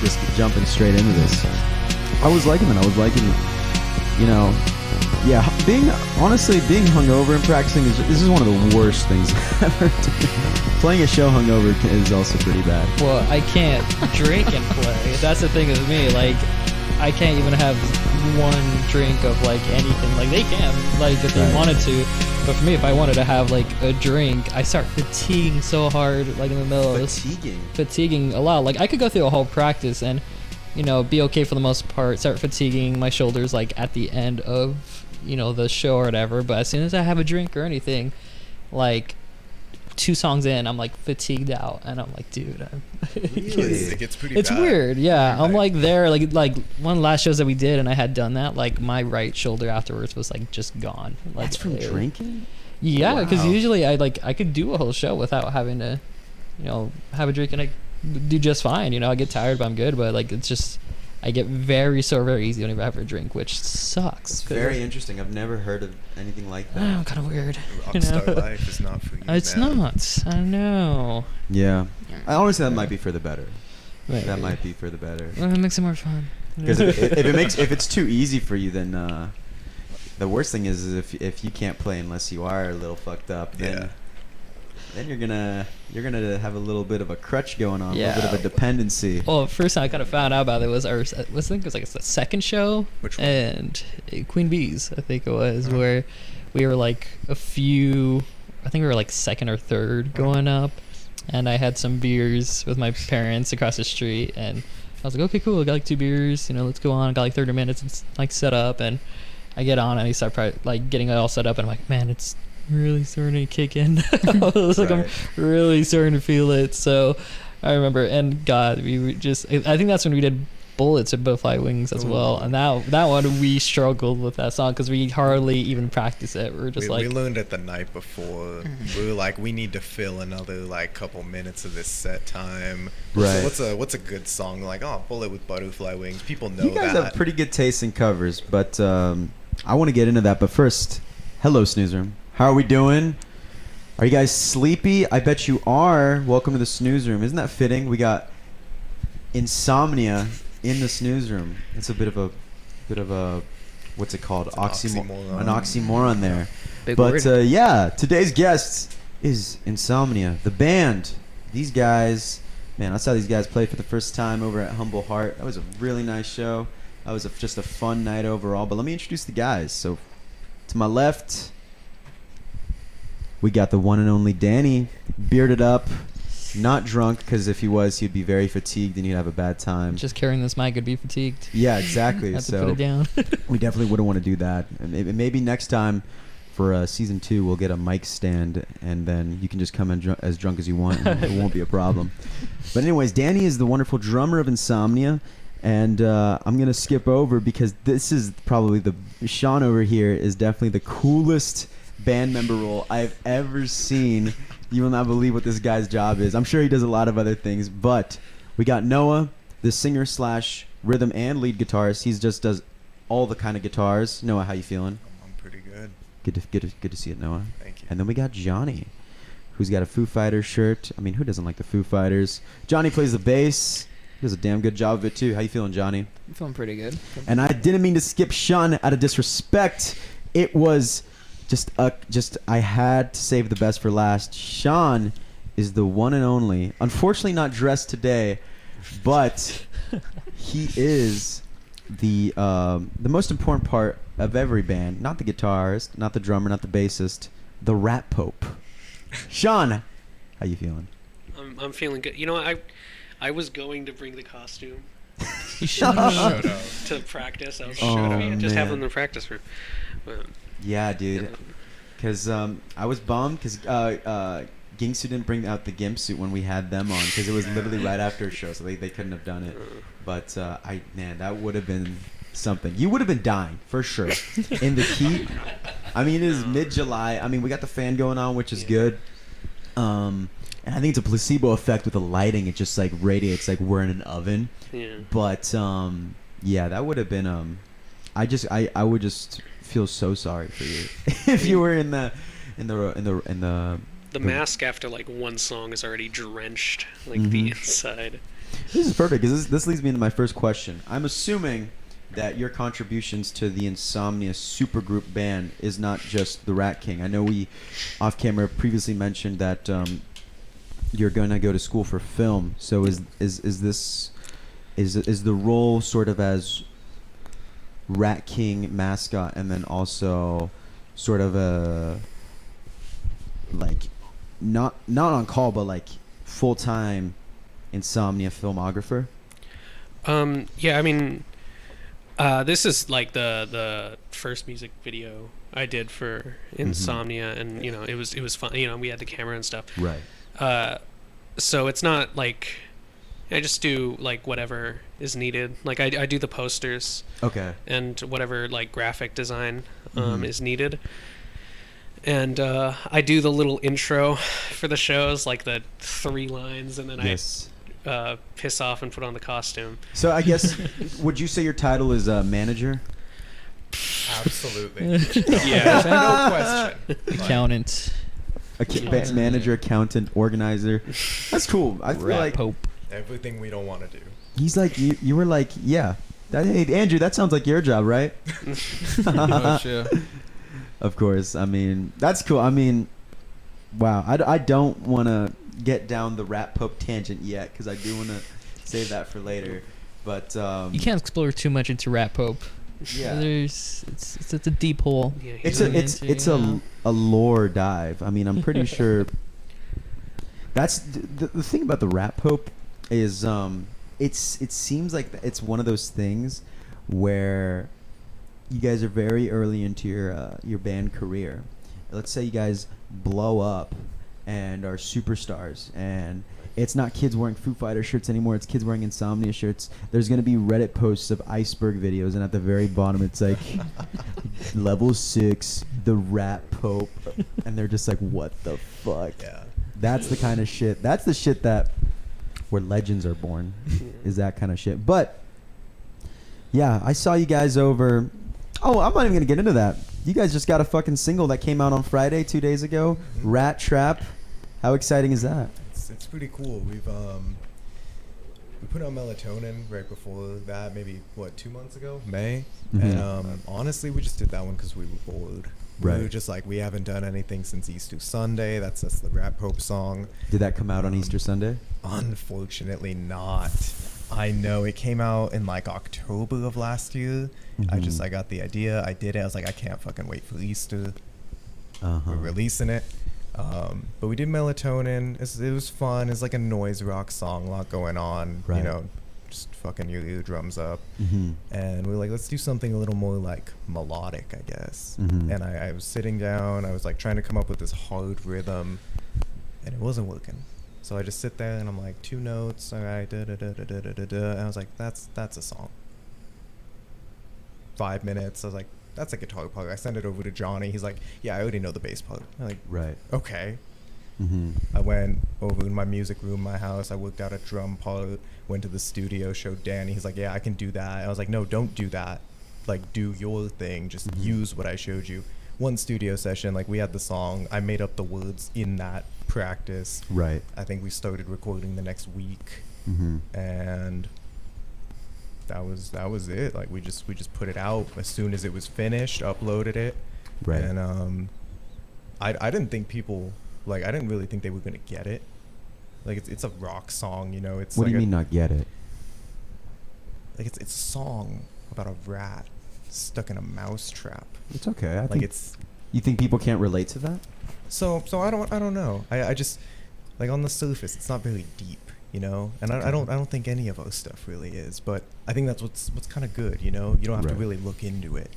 just jumping straight into this. I was liking it. You know, yeah. Being hungover and practicing this is one of the worst things I've ever done. Playing a show hungover is also pretty bad. Well, I can't drink and play. That's the thing with me. Like, I can't even have one drink of like anything. Like they can, like if they wanted to. But for me, if I wanted to have like a drink, I start fatiguing so hard, like in the middle of this. Fatiguing a lot. Like I could go through a whole practice and, you know, be okay for the most part. Start fatiguing my shoulders like at the end of, you know, the show or whatever. But as soon as I have a drink or anything, like 2 songs in, I'm like fatigued out, and I'm like, dude, It gets pretty it's bad. weird. Yeah, I'm like there, like one of the last shows that we did, and I had done that. Like my right shoulder afterwards was like just gone. Like, That's from drinking? Yeah, because Wow. usually I could do a whole show without having to, you know, have a drink, and I do just fine. You know, I get tired, but I'm good. But like it's just, I get very sore very easy whenever I have a drink, which sucks. It's very interesting. I've never heard of anything like that. Oh, kind of weird. Rockstar life is not for you. It's man. not. I know. Yeah. I honestly, that might be for the better. Maybe. That might be for the better. Well, it makes it more fun. Because if it's too easy for you, then the worst thing is if you can't play unless you are a little fucked up, then you're gonna have a little bit of a crutch going on, a little bit of a dependency. Well, first time I kind of found out about it was I think it was like the second show. Which one? And Queen Bees, I think it was, where we were like I think we were like second or third going up, and I had some beers with my parents across the street, and I was like, okay, cool, I got like 2 beers, you know, let's go on. I got like 30 minutes, it's like set up, and I get on, and I start like getting it all set up, and I'm like, man, it's really starting to kick in. I was like, I'm really starting to feel it. So I remember, and God, we were just, I think that's when we did Bullets at Butterfly Wings as well, and that one we struggled with that song because we hardly even practice it. We were just we learned it the night before. We were like, we need to fill another like couple minutes of this set time. Right. So what's a good song? Like, oh, Bullet with Butterfly Wings. People know that. You guys have pretty good taste in covers, but I want to get into that. But first, hello, Snooze Room. How are we doing? Are you guys sleepy? I bet you are. Welcome to the Snooze Room. Isn't that fitting? We got Insomnia in the Snooze Room. It's a bit of a what's it called? Oxymoron. An oxymoron there. Big But word. yeah, today's guest is Insomnia, the band. These guys, man, I saw these guys play for the first time over at Humble Heart. That was a really nice show. That was just a fun night overall. But let me introduce the guys. So to my left, we got the one and only Danny, bearded up, not drunk, because if he was, he'd be very fatigued and he'd have a bad time. just carrying this mic would be fatigued. Yeah, exactly. Have to So put it down. we definitely wouldn't want to do that. And maybe next time for season 2, we'll get a mic stand, and then you can just come in as drunk as you want. And it won't be a problem. But anyways, Danny is the wonderful drummer of Insomnia. And I'm going to skip over because this is probably Sean over here is definitely the coolest band member role I've ever seen. You will not believe what this guy's job is. I'm sure he does a lot of other things, but we got Noah, the singer / rhythm and lead guitarist. He just does all the kind of guitars. Noah, how you feeling? I'm pretty good. Good to see it, Noah. Thank you. And then we got Johnny, who's got a Foo Fighters shirt. I mean, who doesn't like the Foo Fighters? Johnny plays the bass. He does a damn good job of it too. How you feeling, Johnny? I'm feeling pretty good. And I didn't mean to skip Sean out of disrespect. It was just I had to save the best for last. Sean is the one and only. Unfortunately, not dressed today, but he is the most important part of every band. Not the guitarist, not the drummer, not the bassist. The Rat Pope. Sean, how you feeling? I'm feeling good. You know, I was going to bring the costume Shut up. to practice. I was man. just have them in the practice room. But, Yeah, dude. Because I was bummed because Gingsu didn't bring out the Gimp suit when we had them on because it was literally right after a show, so they couldn't have done it. But that would have been something. You would have been dying for sure in the heat. I mean, it is mid-July. I mean, we got the fan going on, which is good. And I think it's a placebo effect with the lighting. It just like radiates like we're in an oven. Yeah. But yeah, that would have been I would just feel so sorry for you if you were in the The mask after like one song is already drenched, like the inside. This is perfect because this leads me into my first question. I'm assuming that your contributions to the Insomnia supergroup band is not just the Rat King. I know we, off camera, previously mentioned that you're going to go to school for film. So is the role sort of as Rat King mascot, and then also sort of a like not on call, but like full time Insomnia filmographer? Yeah, I mean, this is like the first music video I did for Insomnia, and you know, it was fun. You know, we had the camera and stuff. Right. So it's not like I just do like whatever is needed. Like I do the posters. Okay. And whatever like graphic design is needed. And I do the little intro for the shows, like the 3 lines, and then I piss off and put on the costume. So I guess, would you say your title is manager? Absolutely. Yeah. No question. Accountant. Manager, accountant, organizer. That's cool. I feel like Pope. Everything we don't want to do. he's like you were like, yeah. Hey Andrew, that sounds like your job, right? Much, yeah. Of course. I mean, that's cool. I mean, wow. I don't want to get down the Rat Pope tangent yet because I do want to save that for later. But You can't explore too much into Rat Pope. yeah, It's a deep hole. Yeah, it's a lore dive. I mean, I'm pretty sure. That's the thing about the Rat Pope is it seems like it's one of those things where you guys are very early into your band career. Let's say you guys blow up and are superstars, and it's not kids wearing Foo Fighter shirts anymore. It's kids wearing Insomnia shirts. There's going to be Reddit posts of iceberg videos, and at the very bottom it's like level 6, the Rat Pope, and they're just like, what the fuck? Yeah. That's the kind of shit. That's the shit that where legends are born. Is that kind of shit. But yeah, I saw you guys over. Oh, I'm not even gonna get into that. You guys just got a fucking single that came out on Friday 2 days ago. Rat Trap. How exciting is that? It's pretty cool. We put out Melatonin right before that, maybe 2 months ago, May. Mhm. And honestly, we just did that one because we were bored. Right. We were just like, we haven't done anything since Easter Sunday. That's the Rat Pope song. Did that come out on Easter Sunday? Unfortunately not. I know it came out in like October of last year. I got the idea. I did it. I was like, I can't fucking wait for Easter. We're releasing it. But we did Melatonin. It was fun. It's like a noise rock song, a lot going on. Right. You know, just fucking your eardrums up. Mm-hmm. And we were like, let's do something a little more like melodic, I guess. Mhm. And I was sitting down. I was like trying to come up with this hard rhythm, and it wasn't working. So I just sit there and I'm like, 2 notes. All right, da da da da da da da da. And I was like, that's a song. 5 minutes. I was like, that's a guitar part. I sent it over to Johnny. He's like, yeah, I already know the bass part. I'm like, Right. okay. Mm-hmm. I went over in my music room, my house. I worked out a drum part, went to the studio, showed Danny. He's like, yeah, I can do that. I was like, no, don't do that. Like, do your thing. Just use what I showed you. One studio session, like, we had the song. I made up the words in that practice. Right. I think we started recording the next week. Mm-hmm. And that was it. Like, we just put it out as soon as it was finished, uploaded it. Right. And I didn't think people... Like, I didn't really think they were going to get it. Like, it's a rock song, you know? It's What like do you mean not get it? Like, it's a song about a rat stuck in a mouse trap. It's okay. I Like, think it's... you think people can't relate to that? So I don't know. I just... Like, on the surface, it's not very deep, you know? And I don't think any of our stuff really is. But I think that's what's kind of good, you know? You don't have to Right. really look into it.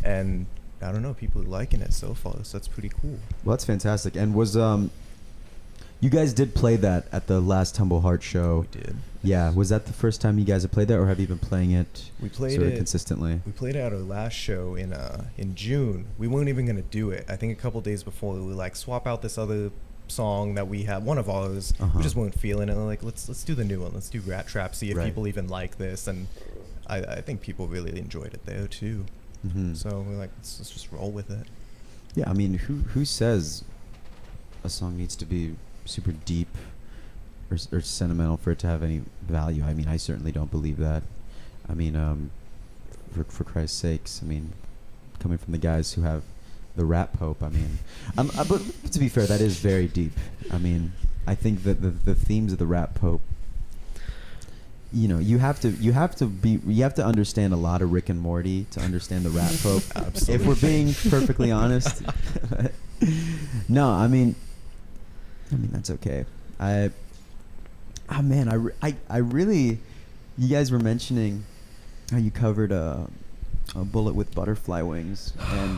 And... I don't know, people are liking it so far, so that's pretty cool. Well, that's fantastic. And was you guys did play that at the last Tumble Heart show? We did. Yeah. Was that the first time you guys have played that, or have you been playing it? We played sort of it consistently. We played it at our last show in June. We weren't even gonna do it. I think a couple days before we were like, swap out this other song that we had, one of ours. We just weren't feeling it. We're like, let's do the new one. Let's do Rat Trap. See if Right. people even like this. And I think people really enjoyed it there too. Mm-hmm. So we're like, let's just roll with it. Yeah. I mean, who says a song needs to be super deep or sentimental for it to have any value. I mean, I certainly don't believe that. I mean, for Christ's sakes, I mean, coming from the guys who have the rap pope, I mean, but to be fair, that is very deep. I mean, I think that the themes of the rap pope, you know, you have to understand a lot of Rick and Morty to understand the rap pope. Absolutely. If we're being perfectly honest. No, I mean that's okay. I really, you guys were mentioning how you covered a bullet with butterfly wings, and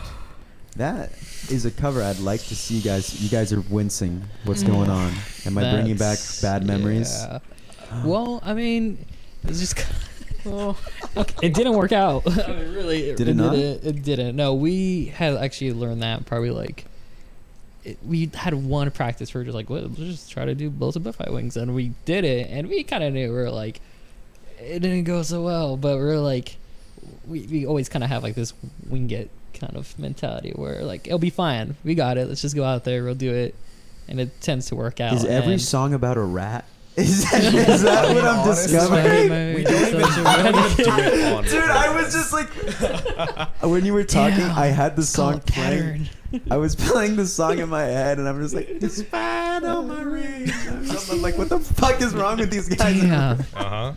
that is a cover I'd like to see. You guys are wincing. What's going on? Am I bringing back bad memories? Yeah. Well, I mean, it's just well, it didn't work out. I mean, really, Did it not? It didn't. No, we had actually learned that probably like. We had one practice where just like, well, let's just try to do bullets with butterfly wings, and we did it, and we kind of knew we were like, it didn't go so well, but we're like, we always kind of have like this wing it kind of mentality where like it'll be fine, we got it, let's just go out there, we'll do it, and it tends to work out. Is every song about a rat? Is that what I'm discovering? We don't even do it on Dude, I was just like, when you were talking, Damn, I had the it's song called playing. Pattern. I was playing the song in my head, and I'm just like, despite all my rage. I'm like, what the fuck is wrong with these guys? Yeah. Uh-huh.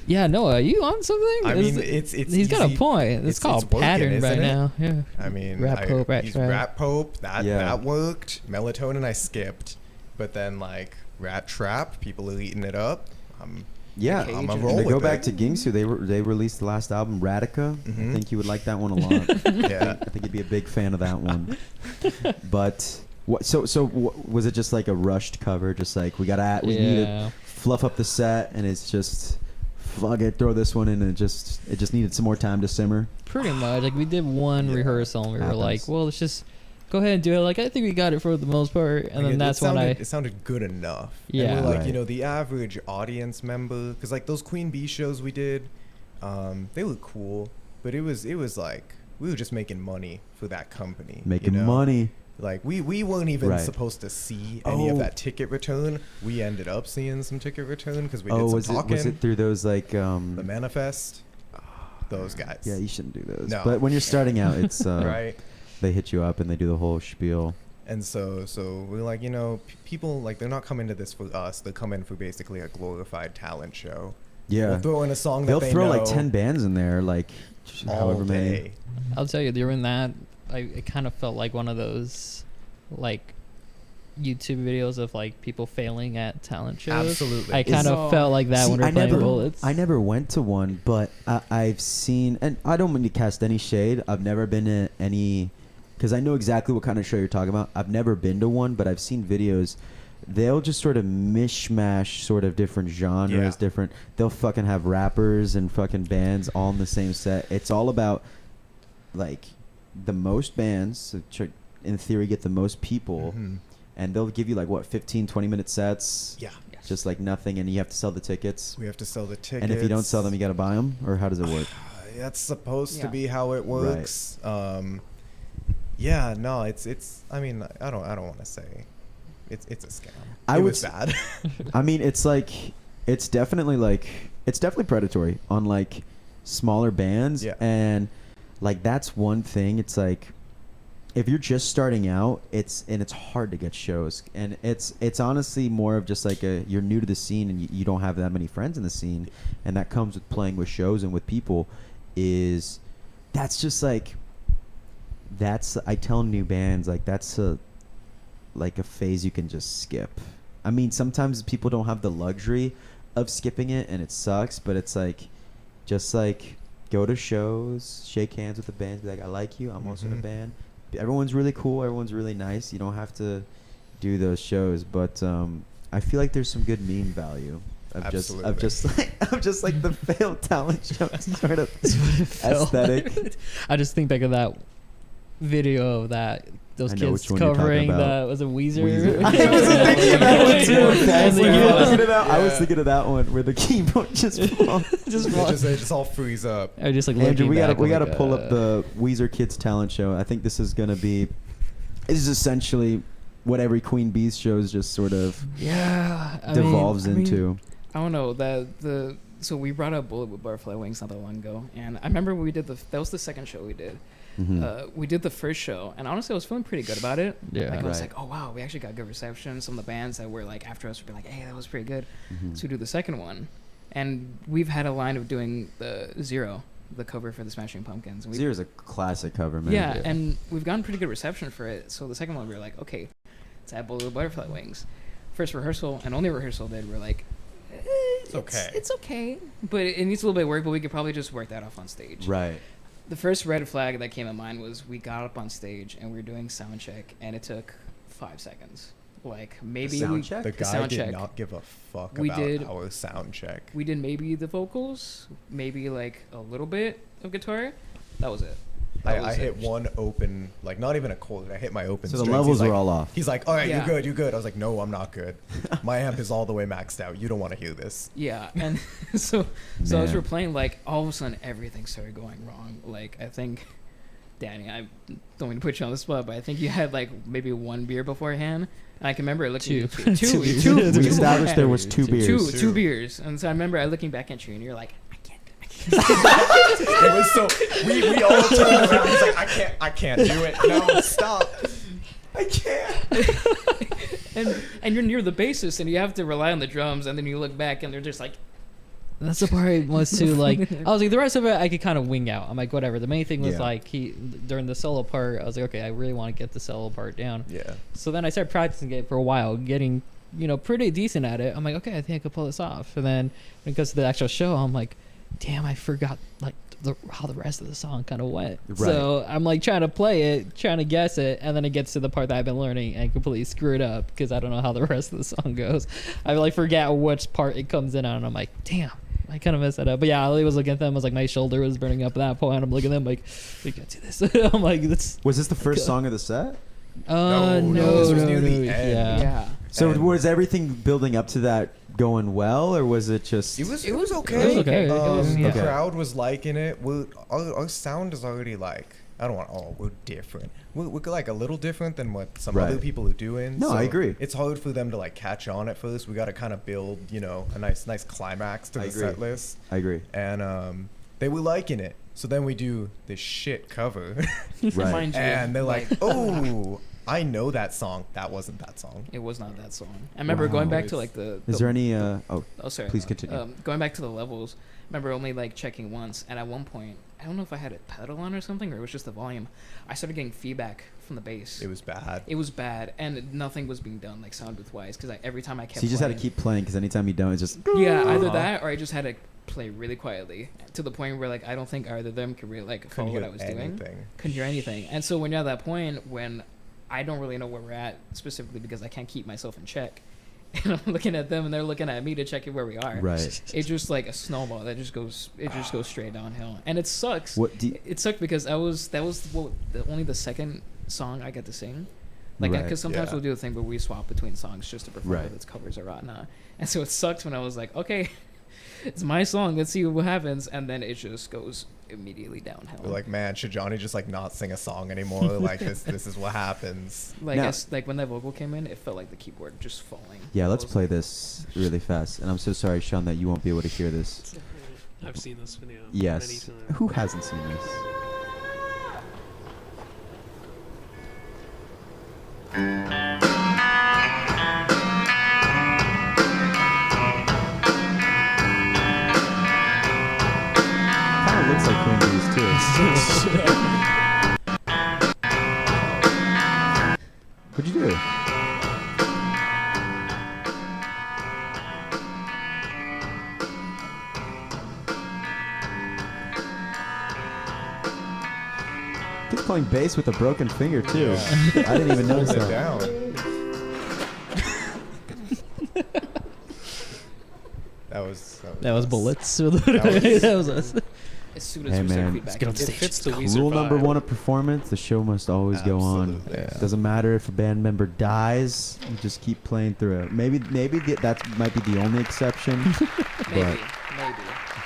Yeah, Noah, are you on something? I mean, it's he's got a easy. point. It's called working, Pattern isn't right it? now. Yeah. I mean, Rap Pope, he's Rap Rap Pope. Yeah. That worked. Melatonin I skipped, but then like Rat Trap, people are eating it up. Yeah, I'm and a roll to go with back it. to Gingsu, they released the last album, Radica. Mhm. I think you would like that one a lot. Yeah. I think you'd be a big fan of that one. But was it just like a rushed cover? Just like we need to fluff up the set, and it's just fuck it, throw this one in, and it just needed some more time to simmer. Pretty much. Like we did one Yeah. rehearsal, and we were Happens. like, well, let's just go ahead and do it. Like I think we got it for the most part, and then that's when it sounded good enough. Yeah. And we're like, Right. you know, the average audience member, because like those Queen Bee shows we did, they look cool, but it was like we were just making money for that company. Making you know? money. Like we weren't even Right. supposed to see any of Oh. that ticket return. We ended up seeing some ticket return because we did some was talking. it through those like The Manifest, those guys. Yeah, you shouldn't do those. No. But when you're starting out, it's Right. they hit you up and they do the whole spiel. And so we're like, you know, people like they're not coming to this for us. They come in for basically a glorified talent show. Yeah. We'll throw in a song They'll that they throw know like 10 bands in there, like all however many. day. I'll tell you, during that, it kind of felt like one of those, like, YouTube videos of like people failing at talent shows. Absolutely. I kind of felt like that See, when we were playing bullets. I never went to one, but I've seen, and I don't mean to cast any shade. I've never been to any, because I know exactly what kind of show you're talking about. I've never been to one, but I've seen videos. They'll just sort of mishmash sort of different genres, Yeah. They'll fucking have rappers and fucking bands all in the same set. It's all about, like, the most bands, so in theory, get the most people. Mhm. And they'll give you like what 15 20-minute sets, Yeah. just like nothing, and you have to sell the tickets, We have to sell the tickets. and if you don't sell them you got to buy them, or how does it work? That's supposed to Yeah. be how it works. Yeah, no, it's. I mean, I don't want to say, it's a scam. It was bad. I mean, it's definitely predatory on like smaller bands. Yeah. And like that's one thing. It's like if you're just starting out, it's hard to get shows, and it's honestly more of just like you're new to the scene and you don't have that many friends in the scene, and that comes with playing with shows and with people. I tell new bands like that's a phase you can just skip. I mean, sometimes people don't have the luxury of skipping it, and it sucks, but it's like just like go to shows, shake hands with the band, be like, I like you, I'm also in a Mhm. band. Everyone's really cool, everyone's really nice. You don't have to do those shows, but I feel like there's some good meme value of Absolutely. just like the failed talent show sort of aesthetic. I just think back of that video of those I know kids which one you're talking covering about. was it Weezer? Weezer. I was thinking of that one too. And the I was Yeah. thinking of that one where the keyboard just falls. They just all freeze up. I just like Andrew, looking we back, I'm gotta like, pull up the Weezer Kids talent show. I think this is essentially what every Queen Bee's shows just sort of I devolves mean, into. I don't know so we brought up Bullet with Butterfly Wings not that long ago, and I remember that was the second show we did. We did the first show, and honestly, I was feeling pretty good about it. Yeah. Like, I was like, oh wow, we actually got good reception. Some of the bands that were like after us would be like, hey, that was pretty good. So we do the second one, and we've had a line of doing the Zero, the cover for the Smashing Pumpkins. And Zero's a classic cover, man. yeah, and we've gotten pretty good reception for it. So the second one, we were like, okay, let's add Bullet with Butterfly Wings. First rehearsal and only rehearsal did, we're like, it's okay, but it needs a little bit of work, but we could probably just work that off on stage. Right. The first red flag that came to mind was we got up on stage and we were doing sound check, and it took 5 seconds. Like maybe sound check? The guy sound did check. not give a fuck We about did- our sound check. we did maybe the vocals, maybe like a little bit of guitar. That was it. That I was hit it. one open, like not even a chord. I hit my open. So the strings. levels He's were like- all off. He's like, all right, Yeah. you good. I was like, no, I'm not good. My amp is all the way maxed out. You don't want to hear this. Yeah, and so as Man. we were playing, like all of a sudden everything started going wrong. Like I think, Danny, I don't mean to put you on the spot, but I think you had like maybe one beer beforehand. And I can remember looking Two. at you, two, We two established there beforehand. was 2 beers. Two beers, and so I remember looking back at you, and you're like, I can't. It was so we all turned around. He's like, I can't do it. No, stop. I can't. And you're near the bassist, and you have to rely on the drums, and then you look back, and they're just like, That's the part I was too like. I was like, the rest of it I could kind of wing out. I'm like, whatever. The main thing was Yeah. like during the solo part. I was like, okay, I really want to get the solo part down. Yeah. So then I started practicing it for a while, getting pretty decent at it. I'm like, okay, I think I could pull this off. And then when it goes to the actual show, I'm like, damn, I forgot like how the rest of the song kind of went. Right. So I'm like trying to play it, trying to guess it, and then it gets to the part that I've been learning and completely screw it up because I don't know how the rest of the song goes. I like forget which part it comes in on, and I'm like, damn. I kind of messed that up, but yeah, I was looking at them. I was like, my shoulder was burning up at that point. I'm looking at them like, we got to this. I'm like, this. Was this the first song of the set? No, no, this was near the end. Yeah. yeah. So And- was everything building up to that going well, or was it just? It was okay. It was okay. It was, The yeah. Okay. crowd was liking it. Our sound is already like, I don't want. Oh, we're different. We're like a little different than what some Right. other people are doing. No, I agree. It's hard for them to like catch on at first. We got to kind of build, a nice climax to I the agree. set list. I agree. And they were liking it. So then we do this shit cover, Right. Mind you, and they're like, "Oh, I know that song. That wasn't that song." it was not that song. I remember Wow. going back to like Is there any? Oh, Oh, sorry. please continue. Going back to the levels, I remember only like checking once, and at one point, I don't know if I had a pedal on or something, or it was just the volume. I started getting feedback from the bass. It was bad. It was bad, and nothing was being done like sound booth wise, because every time I kept. So you just had to playing- keep playing because anytime you don't, it's just. Yeah, either Uh-huh. that, or I just had to play really quietly to the point where like I don't think either of them could really like follow Couldn't what I hear was doing. anything. Couldn't hear anything, and so when you're at that point when I don't really know where we're at specifically because I can't keep myself in check. And I'm looking at them, and they're looking at me to check where we are. Right. It's just like a snowball that just goes. It just goes straight downhill, and it sucks. What do you- It sucked because that was only the second song I got to sing. Like, Right. because sometimes Yeah. we'll do a thing where we swap between songs just to perform Right. with its covers or whatnot. And so it sucked when I was like, okay, it's my song. Let's see what happens, and then it just goes immediately downhill. We're like, man, should Johnny just like not sing a song anymore? Like this is what happens. Like, Now- like when that vocal came in, it felt like the keyboard just falling. Yeah, I let's was play like, this really fast. And I'm so sorry, Sean, that you won't be able to hear this. I've seen this video Yes. many times. Who hasn't seen this? Kind of looks like Queen Bees too. What'd you do? He's playing bass with a broken finger too. I didn't even notice Hold it that. down. That was us. bullets. was- that was us. As soon as Hey, we started man. feedback, Get on it stage. Fits the Weezer Rule number vibe. one of performance: the show must always go on. Absolutely. Yeah. Doesn't matter if a band member dies; you just keep playing through it. Maybe that might be the only exception. maybe, but maybe.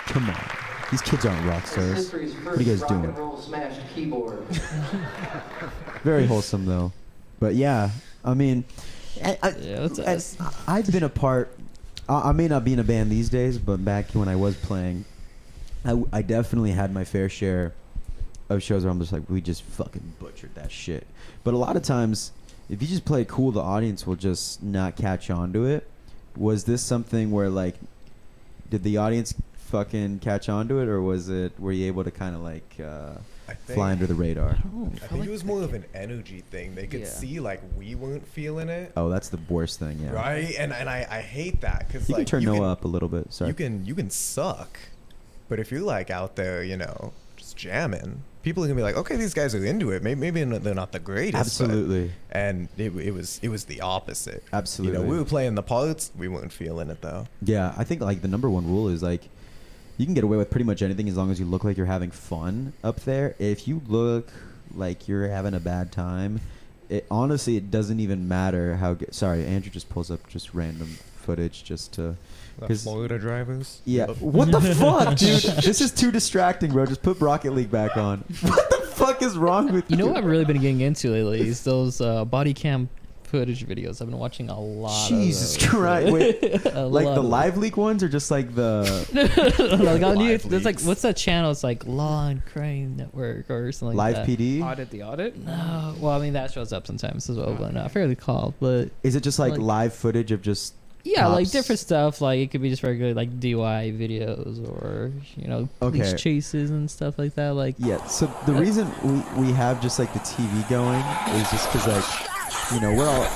come on, these kids aren't rock stars. What are you guys rock doing? and roll smashed keyboard. Very wholesome though. But yeah, I mean, I've been a part. I may not be in a band these days, but back when I was playing, I definitely had my fair share of shows where I'm just like, we just fucking butchered that shit. But a lot of times, if you just play it cool, the audience will just not catch on to it. Was this something where, like, did the audience fucking catch on to it, or were you able to kind of like fly under the radar? I think it was more of an energy thing. They could see like we weren't feeling it. Oh, that's the worst thing, yeah. Right, and I hate that because you like can turn Noah up a little bit. Sorry. You can suck, but if you're like out there, just jamming, people are gonna be like, okay, these guys are into it. Maybe they're not the greatest. Absolutely. And it was the opposite. Absolutely. We were playing the parts, we weren't feeling it though. Yeah, I think like the number one rule is like, you can get away with pretty much anything as long as you look like you're having fun up there. If you look like you're having a bad time, it doesn't even matter how good. Sorry, Andrew just pulls up just random footage just to. Florida drivers. Yeah. What the fuck, dude? This is too distracting, bro. Just put Rocket League back on. What the fuck is wrong with you? You know what I've really been getting into lately is those body cam footage videos. I've been watching a lot. Jesus Christ! Wait, like the live leak ones, or just like the? Like on YouTube, there's like, what's that channel? It's like Law and Crime Network or something like Live that. PD. Audit the audit. No, well, I mean that shows up sometimes as well, but I forget what it's called. But is it just like live footage of just? Yeah, cops? like different stuff. Like it could be just regular like DUI videos or police chases and stuff like that. Like So the reason we have just like the TV going is just because like we're all.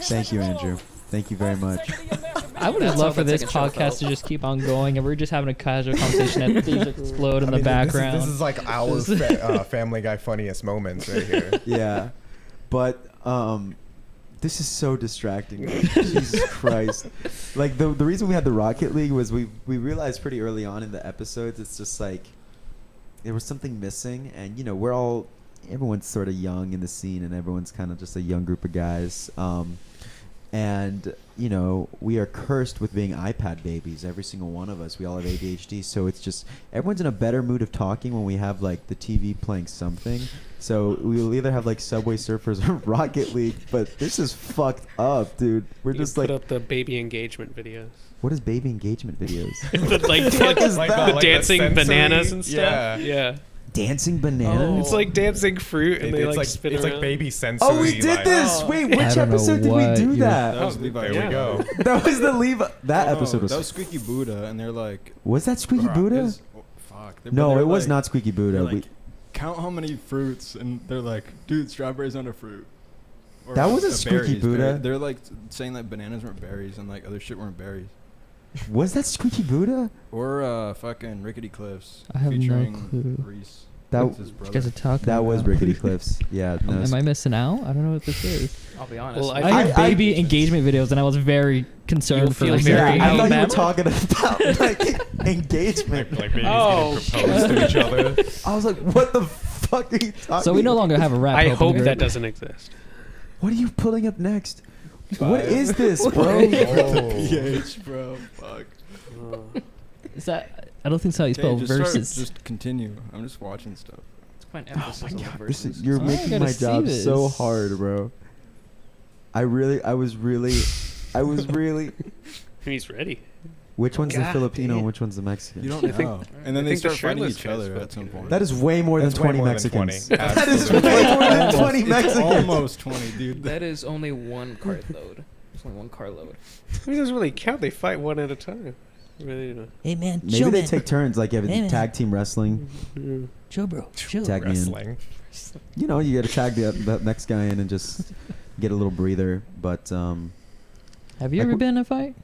Thank you, Andrew. Thank you very much. I would have loved for this podcast to just keep on going, and we're just having a casual conversation and things explode in the background. This is like our Family Guy funniest moments right here. Yeah, but this is so distracting. Jesus Christ! Like the reason we had the Rocket League was we realized pretty early on in the episodes it's just like there was something missing, and everyone's sort of young in the scene, and everyone's kind of just a young group of guys. And we are cursed with being iPad babies. Every single one of us. We all have ADHD, so it's just everyone's in a better mood of talking when we have like the TV playing something. So we will either have like Subway Surfers or Rocket League, but this is fucked up, dude. We're you just put like up the baby engagement videos. What is baby engagement videos? the dancing bananas and stuff. Yeah. Dancing bananas? It's like dancing fruit, and they like spin around. It's like baby sensory. Oh, we did this. Wait, which episode did we do that? That was Levi. There we go. That was the Levi. That episode was. That was Squeaky Buddha, and they're like. Was that Squeaky Buddha? Fuck. No, it was not Squeaky Buddha. Like, count how many fruits, and they're like, dude, strawberries aren't a fruit. Or that wasn't Squeaky Buddha. They're like saying that bananas weren't berries, and like other shit weren't berries. Was that Squeaky Buddha? Or fucking Rickety Cliffs. I have featuring no clue. Reese. That his brother. You guys are talking That was about. Rickety Cliffs. Yeah. No, Am I missing out? I don't know what this is. I'll be honest. Well, I heard baby engagement videos, and I was very concerned for feel like, very- I thought you were Alabama. talking about like engagement. Like babies getting proposed to each other. I was like, what the fuck are you talking? So we no longer have a rap. I open hope group. that doesn't exist. What are you pulling up next? What is this, bro? PH, bro. Fuck. Is that? I don't think that's how you spell verses. Just continue. I'm just watching stuff. It's quite an emphasis on the verses. You're Oh, I making gotta my see job this. so hard, bro. I was really. He's ready. Which one's the God Filipino? damn. Which one's the Mexican? You don't I think- know. And then I they think the start fighting shirtless each guy's other at some Filipino. point. That is way more than That's way 20 more than Mexicans. 20. That is Absolutely. way more than 20 It's Mexicans. almost 20, dude. That is only one cart load. It's only one car load. It doesn't really count. They fight one at a time. Really, Hey man, Maybe they take turns, like you have Hey, man. tag team wrestling. chill, bro. Chill. Tag me in. Wrestling. You know, you got to tag the next guy in and just get a little breather. But Have you Like, ever been in a fight?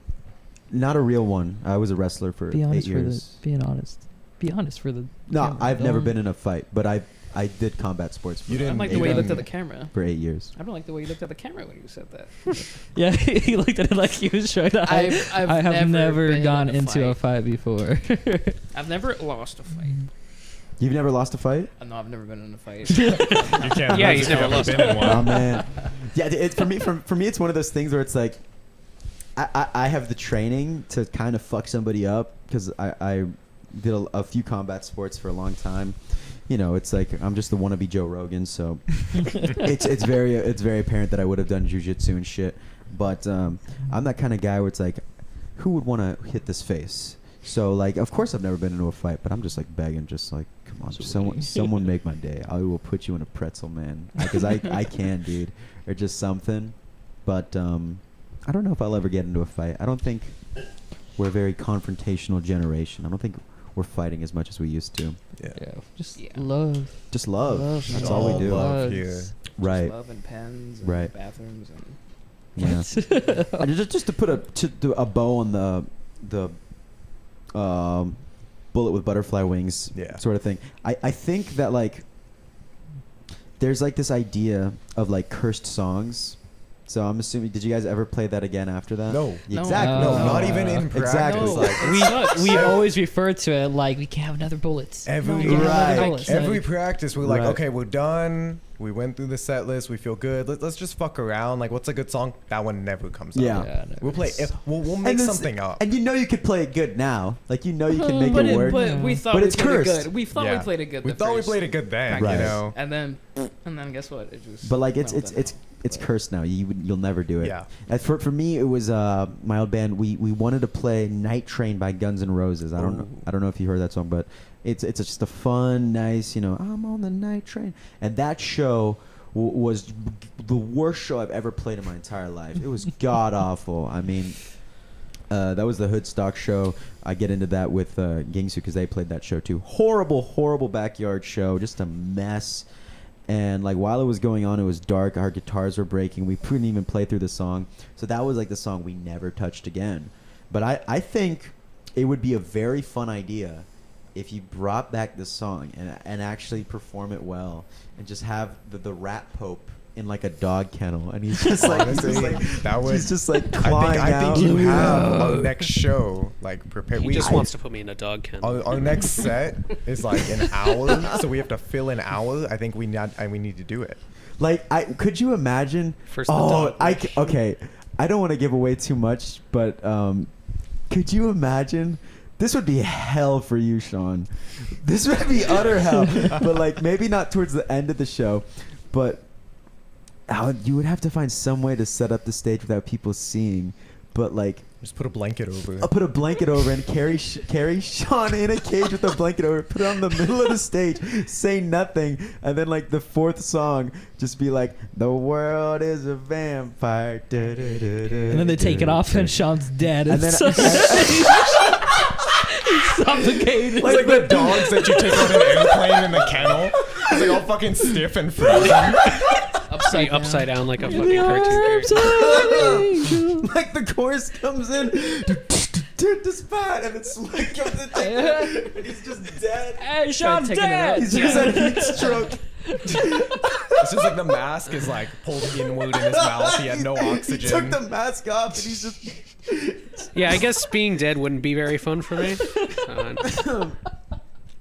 not a real one. I was a wrestler for Be 8 honest years. being honest. Be honest for the. No, camera. I've never Don't- been in a fight, but I did combat sports for, You I don't didn't- like you the way you didn't- looked at the camera. for 8 years. I don't like the way you looked at the camera when you said that. Yeah, he looked at it like he was trying to. I have never been gone in a into a fight. fight before. I've never lost a fight. You've never lost a fight? No, I've never been in a fight. You can't. Yeah, lose you've if never you lost. haven't been in one. Oh man, yeah. For me, it's one of those things where it's like, I have the training to kind of fuck somebody up because I did a few combat sports for a long time. you know, it's like I'm just the wannabe Joe Rogan, so it's very apparent that I would have done jujitsu and shit. But I'm that kind of guy where it's like, who would want to hit this face? So like, of course I've never been into a fight, but I'm just like begging, just like, come on, someone make my day. I will put you in a pretzel, man, because I can, dude, or just something. But I don't know if I'll ever get into a fight. I don't think we're a very confrontational generation. I don't think we're fighting as much as we used to. Yeah. Just love. Just love. That's all we do. Love here. Right. Just love and pens and Right. bathrooms and Yeah. And just to put a bow on the bullet with butterfly wings sort of thing. I think that like there's like this idea of like cursed songs. So I'm assuming, did you guys ever play that again after that? No. Exactly. No, not even in practice. Exactly. No. Like, we always refer to it like we can't have another bullets. Every practice we're like, okay, we're done. We went through the set list. We feel good. Let's just fuck around. Like, what's a good song? That one never comes up. Yeah. We'll play. We'll make something up. And you know you could play it good now. Like you know you can make it work. But we thought But we it's played it cursed. good. We thought we played it good. We thought we played it good then. Right. You know. And then guess what? It just. But like it's But- cursed now. You'll never do it. Yeah. And for me, it was my old band. We wanted to play "Night Train" by Guns N' Roses. I don't know if you heard that song, but it's just a fun, nice, you know, I'm on the night train. And that show was the worst show I've ever played in my entire life. It was god awful. I mean, that was the Hoodstock show. I get into that with Gingsu because they played that show too. Horrible backyard show. Just a mess. And like while it was going on, it was dark. Our guitars were breaking. We couldn't even play through the song. So that was like the song we never touched again. But I think it would be a very fun idea if you brought back this song and actually perform it well and just have the rat pope in like a dog kennel and he's just like he's just like clawing I think you have our next show like prepared. He just wants to put me in a dog kennel. Our next set is like an hour, so we have to fill an hour. I think we need to do it. Like could you imagine? First the dog. Okay. I don't want to give away too much, but could you imagine? This would be hell for you, Sean. This would be utter hell. But like maybe not towards the end of the show, but you would have to find some way to set up the stage without people seeing. But like Just put a blanket over it. I'll put a blanket over and carry Sean in a cage with a blanket over, put it on the middle of the stage, say nothing, and then like the fourth song just be like, the world is a vampire. And then they take it off and Sean's dead. And then He's suffocated. It's like the dogs that you take on an airplane in the kennel. It's like all fucking stiff and frozen. Upside down like a fucking cartoon character. like the chorus comes in, the spot, and it's like comes in, and he's just dead. Hey, Sean's taking it dead. out. He's just had a heat stroke. It's just like the mask is like pulled inward in his mouth. He had no oxygen. He took the mask off, and he's just. Yeah, I guess being dead wouldn't be very fun for me.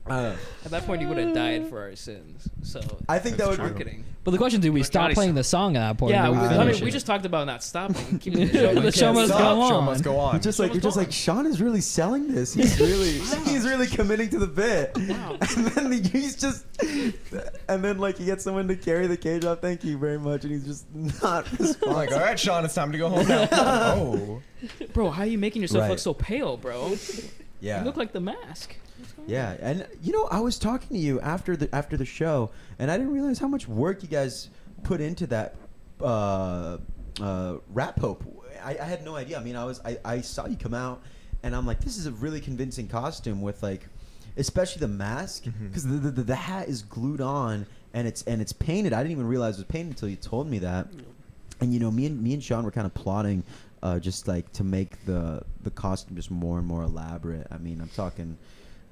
At that point, he would have died for our sins. So I think that would be. marketing. But the question: do we stop Johnny playing the song at that point? Yeah, or do I finish mean, we it? just talked about not stopping. Keeping the show. The show must go Show on. must go on. You're just like Sean is really selling this. He's really committing to the bit. Wow. And then he's just, and then like he gets someone to carry the cage off. Thank you very much, and he's just not responsive. I'm like, all right, Sean, it's time to go home now. Oh. Bro, how are you making yourself Right. look so pale, bro? Yeah. You look like the mask. Yeah, and you know, I was talking to you after the show, and I didn't realize how much work you guys put into that Rat Pope. I had no idea. I mean, I saw you come out, and I'm like, this is a really convincing costume with like, especially the mask, because the hat is glued on and it's painted. I didn't even realize it was painted until you told me that. And you know, me and Sean were kind of plotting, just like to make the costume just more and more elaborate. I mean, I'm talking.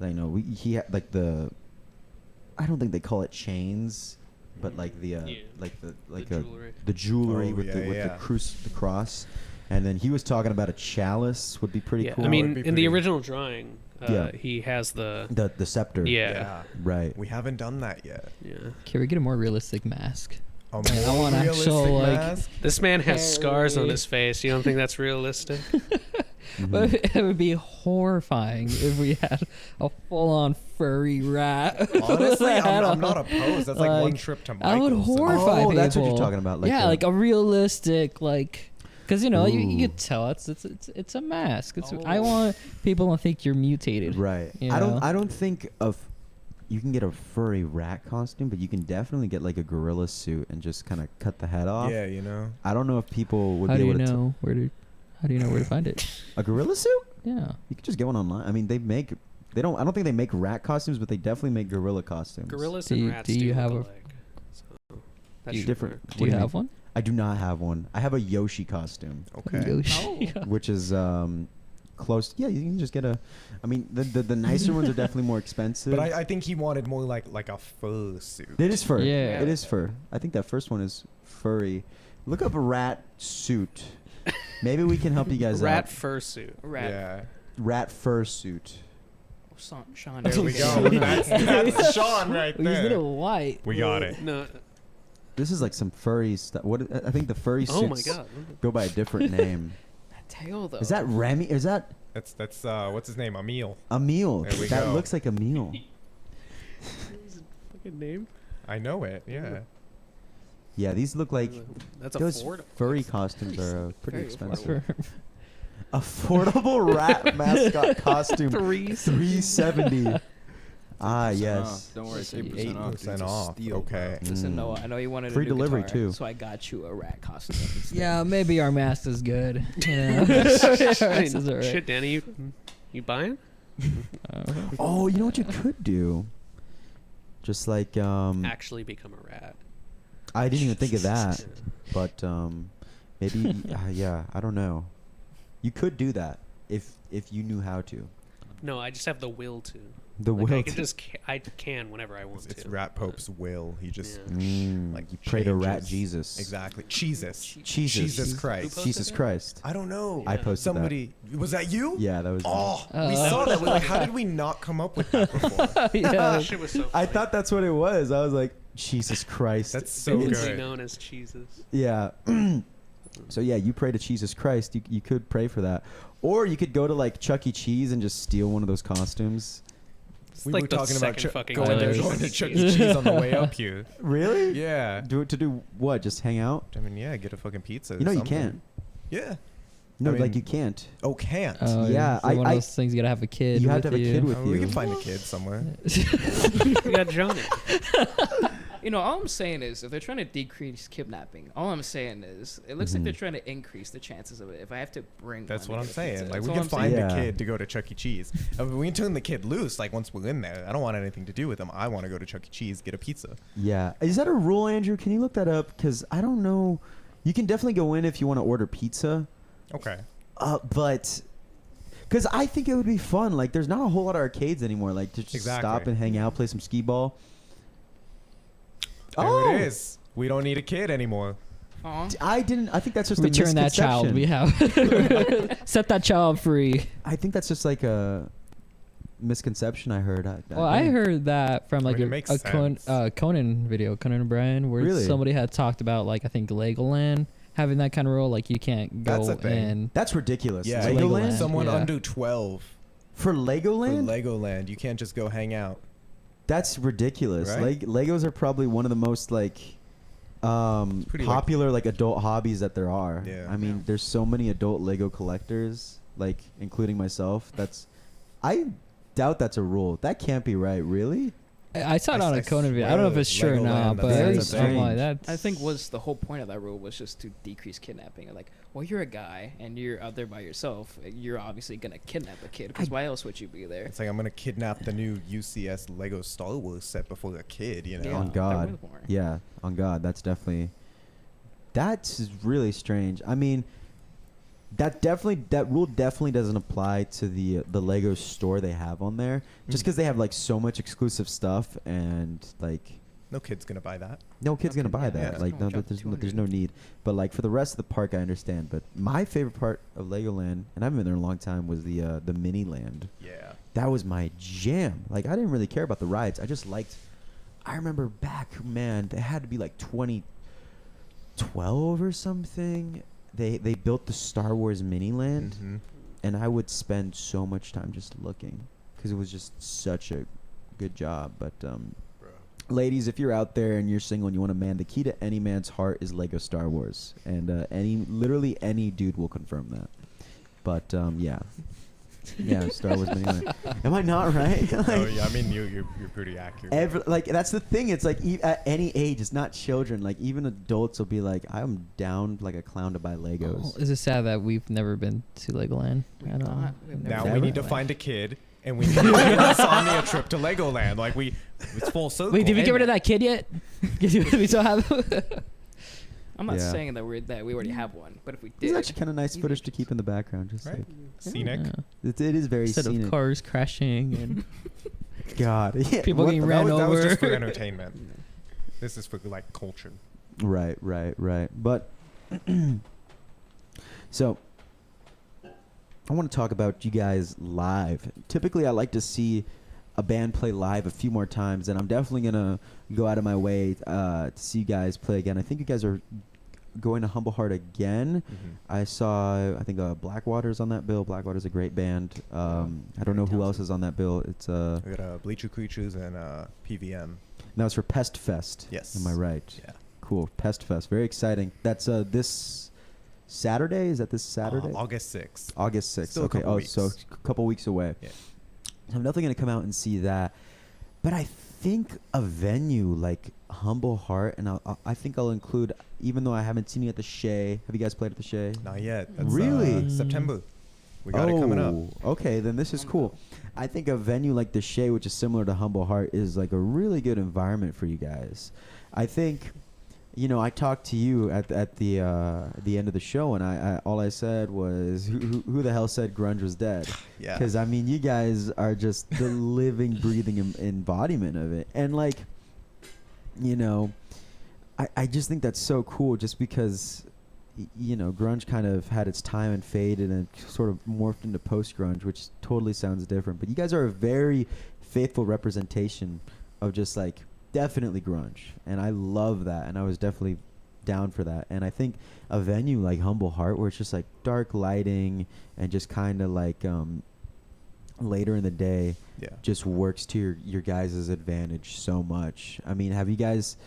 I know he had like I don't think they call it chains, but like the jewelry. the jewelry Oh, with the yeah. the cross, and then he was talking about a chalice would be pretty Yeah, cool. I mean, be in the pretty- original drawing, Yeah. he has the the scepter. yeah. Right. We haven't done that yet. Can we get a more realistic mask? A I more want realistic actual, like- mask? This man has scars on Harry. his face. You don't think that's realistic? But it would be horrifying if we had a full-on furry rat. Honestly, I'm not opposed. That's like one trip to Michael's. I would horrify people. That's what you're talking about. Like yeah, like a realistic, like, because you know you could tell it's a mask. I want people to think you're mutated. Right. You I know? don't think you can get a furry rat costume, but you can definitely get like a gorilla suit and just kind of cut the head off. Yeah, you know. I don't know if people would How be do able you to. know how do you know where to find it? A gorilla suit? Yeah. You can just get one online. I mean, I don't think they make rat costumes, but they definitely make gorilla costumes. Gorillas Do and you- rats do you look have a- alike. So that You should different- work. Do you mean? have one? I do not have one. I have a Yoshi costume, Okay. Yoshi. which is close. Yeah, you can just get a. I mean, the nicer ones are definitely more expensive. But I think he wanted more like a fur suit. It is fur. Yeah. It is fur. I think that first one is furry. Look up a rat suit. Maybe we can help you guys Rat out. fursuit. Rat. Yeah. Rat fur suit. Sean. There we go. That's Sean right He's a there. little white. We got it. No. This is like some furry stuff. What I think the furry suits Oh my god. go by a different name. That tail though. Is that Remy? Is that That's what's his name? Emil. Emil? There we That go. looks like Emil. Fucking name. I know it. Yeah. Yeah, these look like That's those affordable. furry costumes are pretty Very expensive. Affordable rat mascot costume. 370. Ah, yes. Don't worry, Listen, save percent off. 8% off. Okay. Listen, Noah, I know you wanted Free a new delivery, guitar, too. so I got you a rat costume. instead. Yeah, maybe our mask is good. Yeah. I mean, Is alright. shit, Danny, you buying? Oh, you know what you could do? Just like Actually become a rat. I didn't even think of that, but maybe yeah, I don't know. You could do that if you knew how to. No, I just have the will to. The Like, will I can to. just I can whenever I want It's to. Rat Pope's will. He just Yeah. like you pray to Rat changes. Jesus. Exactly. Jesus. Jesus. Jesus Who Christ. posted Jesus that? Christ. I don't know. I posted Somebody was that you? Yeah, that was. Oh, we Oh. saw that. We're like, how did we not come up with that before? yeah. That shit was so I funny. thought that's what it was. I was like, Jesus Christ. That's so Biblically good. known as Jesus. Yeah. So yeah, you pray to Jesus Christ. You could pray for that, or you could go to like Chuck E. Cheese and just steal one of those costumes. It's We like were the talking about second fucking going time there, I've going to seen Chuck it. E. Cheese on the way up here. Really? Yeah. To do what? Just hang out? I mean, yeah, get a fucking pizza. You know or you something. can't. Yeah. No, I like mean- you can't. Oh, can't. Yeah, it's one of I- those things you gotta have a kid. You have to with have a kid with I mean, we you. can find a kid somewhere. We got Johnny. You know, all I'm saying is, if they're trying to decrease kidnapping, all I'm saying is, it looks like they're trying to increase the chances of it. If I have to bring, That's one what to I'm get a saying. pizza, Like, that's we all can I'm find saying. Yeah. a kid to go to Chuck E. Cheese. I mean, we can turn the kid loose. Like, once we're in there, I don't want anything to do with him. I want to go to Chuck E. Cheese, get a pizza. Yeah. Is that a rule, Andrew? Can you look that up? Because I don't know. You can definitely go in if you want to order pizza. Okay. But because I think it would be fun. Like, there's not a whole lot of arcades anymore. Like, to just Exactly. stop and hang out, play some skee ball. There it is. We don't need a kid anymore. Aw. I didn't. I think that's just a Return that child. misconception. We have set that child free. I think that's just like a misconception I heard. Well, I heard that from like mean, it makes a sense. Conan video, Conan O'Brien, where Really? somebody had talked about like I think Legoland having that kind of rule, like you can't That's go a thing. in. that's ridiculous. Yeah, Legoland? Someone Yeah. under 12 For for Legoland? Legoland. You can't just go hang out. That's ridiculous. Right? Legos are probably one of the most like pretty, popular like adult hobbies that there are. Yeah. I mean, there's so many adult Lego collectors, like including myself. I doubt that's a rule. That can't be right, really? I saw it I on a s- Conan video. I don't know if it's swear true or Legoland, not, but that's I'm strange. like that. I think was the whole point of that rule was just to decrease kidnapping. Like, well, you're a guy and you're out there by yourself. You're obviously gonna kidnap a kid because why else would you be there? It's like I'm gonna kidnap the new UCS Lego Star Wars set before a kid. You know. Yeah. On that God. was more. Yeah, on God. That's really strange. I mean, that rule definitely doesn't apply to the Lego store they have on there. Just because they have like so much exclusive stuff and like No kid's gonna buy that. no kid's gonna buy Yeah, that. yeah. Like It's gonna no, drop there's 200. no need. But like for the rest of the park, I understand. But my favorite part of Legoland, and I've been there a long time, was the mini land. Yeah. That was my jam. Like I didn't really care about the rides. I just liked. I remember back, man. It had to be like 2012 or something. They built the Star Wars mini land. Mm-hmm. and I would spend so much time just looking because it was just such a good job. But ladies, if you're out there and you're single and you want a man, the key to any man's heart is Lego Star Wars, and literally any dude will confirm that. But yeah, Star Wars. Anyway. Am I not right? Like, oh yeah, I mean you're pretty accurate. Like that's the thing. It's like at any age, it's not children. Like even adults will be like, "I'm down like a clown to buy Legos." Oh, is it sad that we've never been to Legoland at all? Now we need to find a kid, and we need to make an Insomnia trip to Legoland. Like it's full circle. Wait, did we get rid of that kid yet? We still have. I'm not saying that we already have one, but if we did, it's actually kind of nice footage to keep in the background, just right? like Scenic. Yeah. It is very Instead scenic. of cars crashing and God, yeah. people getting ran over. That was just for entertainment. This is for like culture. Right. But so I want to talk about you guys live. Typically, I like to see a band play live a few more times, and I'm definitely gonna go out of my way to see you guys play again. I think you guys are going to Humble Heart again. I think Blackwater's on that bill. Blackwater's a great band. I don't know who else is on that bill. It's we got Bleacher Creatures and PVM. And that was for Pest Fest. Yes. Am I right? Yeah. Cool. Pest Fest. Very exciting. That's this Saturday. Is that this Saturday? August 6th. August 6th. Still a Okay. couple Oh, weeks. so a couple weeks away. Yeah. I'm definitely going to come out and see that. But I think a venue like Humble Heart, and I think I'll include, even though I haven't seen you at the Shea. Have you guys played at the Shea? Not yet. That's, Really? September. We got it coming up. Okay, then this is cool. I think a venue like the Shea, which is similar to Humble Heart, is like a really good environment for you guys. I think, I talked to you at the end of the show, and I all I said was, who the hell said grunge was dead? Yeah. Because I mean, you guys are just the living, breathing embodiment of it, and like, I just think that's so cool, just because. Grunge kind of had its time and faded and sort of morphed into post-grunge, which totally sounds different. But you guys are a very faithful representation of just like definitely grunge. And I love that. And I was definitely down for that. And I think a venue like Humble Heart, where it's just like dark lighting and just kind of like later in the day, just works to your guys' advantage so much. I mean, have you guys...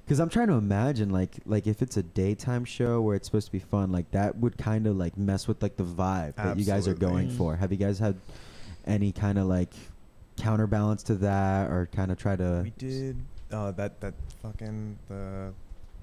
Because I'm trying to imagine, like if it's a daytime show where it's supposed to be fun, like that would kind of like mess with like the vibe that you guys are going for. Have you guys had any kind of like counterbalance to that, or kind of try to? We did that fucking the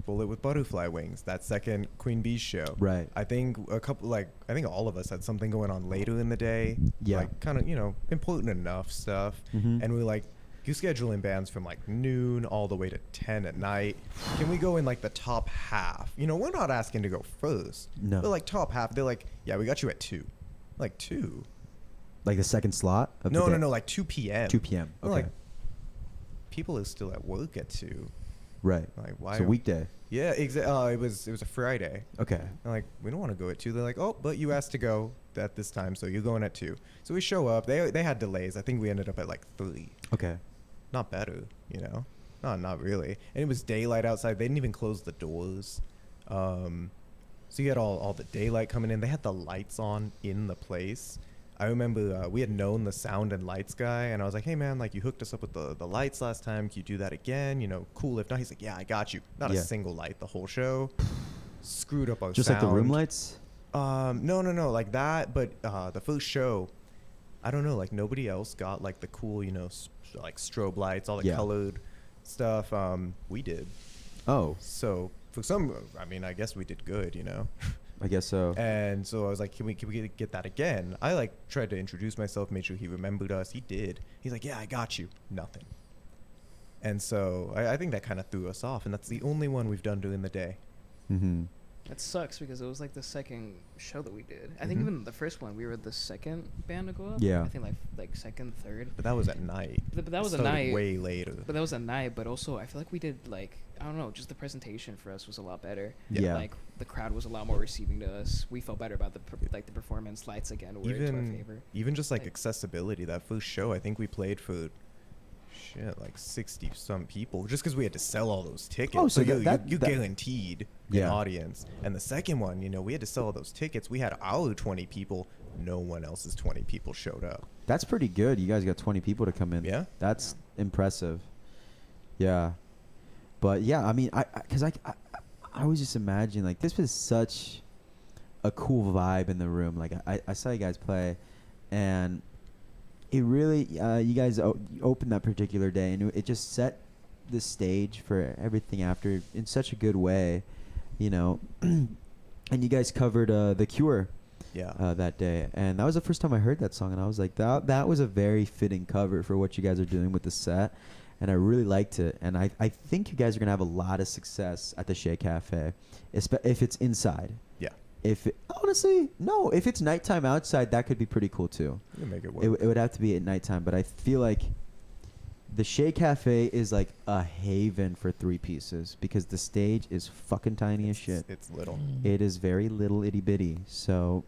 Bullet with Butterfly Wings, that second Queen Bee show. Right. I think I think all of us had something going on later in the day. Yeah. Like kind of important enough stuff, and we like. You scheduling bands from like noon all the way to 10 at night. Can we go in like the top half? We're not asking to go first. No. But like top half, they're like, yeah, we got you at 2. Like 2. Like the second slot? Of No, the day? like 2 p.m. 2 p.m. Okay. Like, people are still at work at 2. Right. Like, why? It's a weekday. Yeah, exactly. It was a Friday. Okay. And like, we don't want to go at 2. They're like, oh, but you asked to go at this time, so you're going at 2. So we show up. They had delays. I think we ended up at like 3. Okay. Not better, not really. And it was daylight outside. They didn't even close the doors. So you had all the daylight coming in. They had the lights on in the place. I remember we had known the sound and lights guy, and I was like, hey man, like you hooked us up with the lights last time. Can you do that again? Cool. If not, he's like, yeah, I got you. Not a single light the whole show. Screwed up our Just sound. like the room lights? No, like that. But the first show, I don't know, like nobody else got like the cool, like strobe lights, all the colored stuff. We did. Oh. So for some, I guess we did good, I guess so. And so I was like, can we get that again? I like tried to introduce myself, made sure he remembered us. He did. He's like, yeah, I got you. Nothing. And so I think that kind of threw us off, and that's the only one we've done during the day. Mm-hmm. That sucks because it was like the second show that we did. I think even the first one we were the second band to go up. Yeah. I think like second, third. But that was at night. But that was It a started night. way later. But that was at night. But also, I feel like we did like I don't know, just the presentation for us was a lot better. Yeah. Like the crowd was a lot more receiving to us. We felt better about the performance. Lights again were to our favor. Even just like accessibility. That first show, I think we played for shit, like 60 some people just because we had to sell all those tickets. Oh, so you that guaranteed an Yeah. audience. And the second one, you know, we had to sell all those tickets. We had our 20 people. No one else's 20 people showed up. That's pretty good. You guys got 20 people to come in. Yeah. That's impressive. Yeah. But yeah, I mean, I was just imagining, like, this was such a cool vibe in the room. Like, I saw you guys play, and it really, you guys opened that particular day, and it just set the stage for everything after in such a good way, you know. And you guys covered The Cure. Yeah. That day, and that was the first time I heard that song, and I was like, that was a very fitting cover for what you guys are doing with the set, and I really liked it, and I think you guys are gonna have a lot of success at the Shea Cafe, if it's inside. Yeah. Honestly, no, if it's nighttime outside, that could be pretty cool too. You make it work. It would have to be at nighttime, but I feel like the Shea Cafe is like a haven for three pieces because the stage is fucking tiny as shit. It's little. It is very little itty bitty. So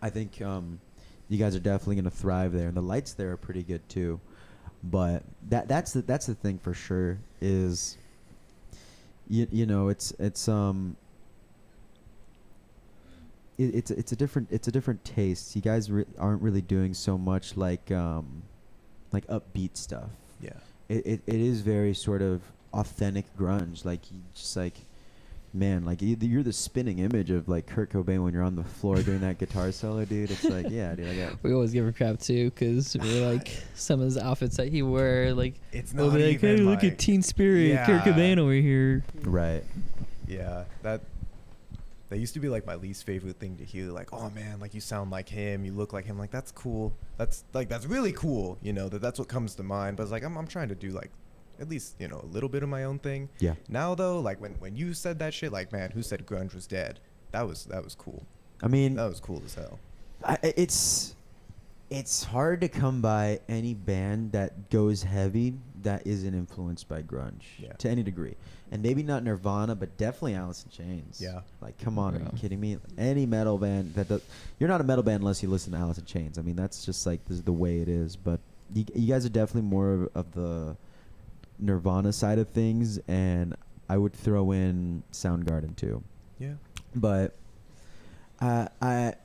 I think you guys are definitely going to thrive there, and the lights there are pretty good too. But that's the thing for sure is you know it's a different taste. You guys aren't really doing so much like upbeat stuff. Yeah. It is very sort of authentic grunge. Like you just like, man, like you're the spinning image of like Kurt Cobain when you're on the floor doing that guitar solo, dude. It's like, yeah, dude, I got. We always give her crap too because we're like some of his outfits that he wore. Like It's we'll not be like, hey, even look like, at Teen Spirit, Yeah. Kurt Cobain over here. Right. Yeah, that used to be like my least favorite thing to hear. Like, oh man, like you sound like him, you look like him. Like that's cool. That's really cool. You know that's what comes to mind. But it's like I'm trying to do like at least a little bit of my own thing. Yeah. Now though, like when you said that shit, like man, who said grunge was dead? That was cool. I mean, That was cool as hell. it's hard to come by any band that goes heavy that isn't influenced by grunge to any degree, and maybe not Nirvana, but definitely Alice in Chains. Yeah. Like, come on, are Yeah. you kidding me? Any metal band that does, you're not a metal band unless you listen to Alice in Chains. I mean, that's just like this is the way it is. But you guys are definitely more of the Nirvana side of things, and I would throw in Soundgarden too. Yeah. But I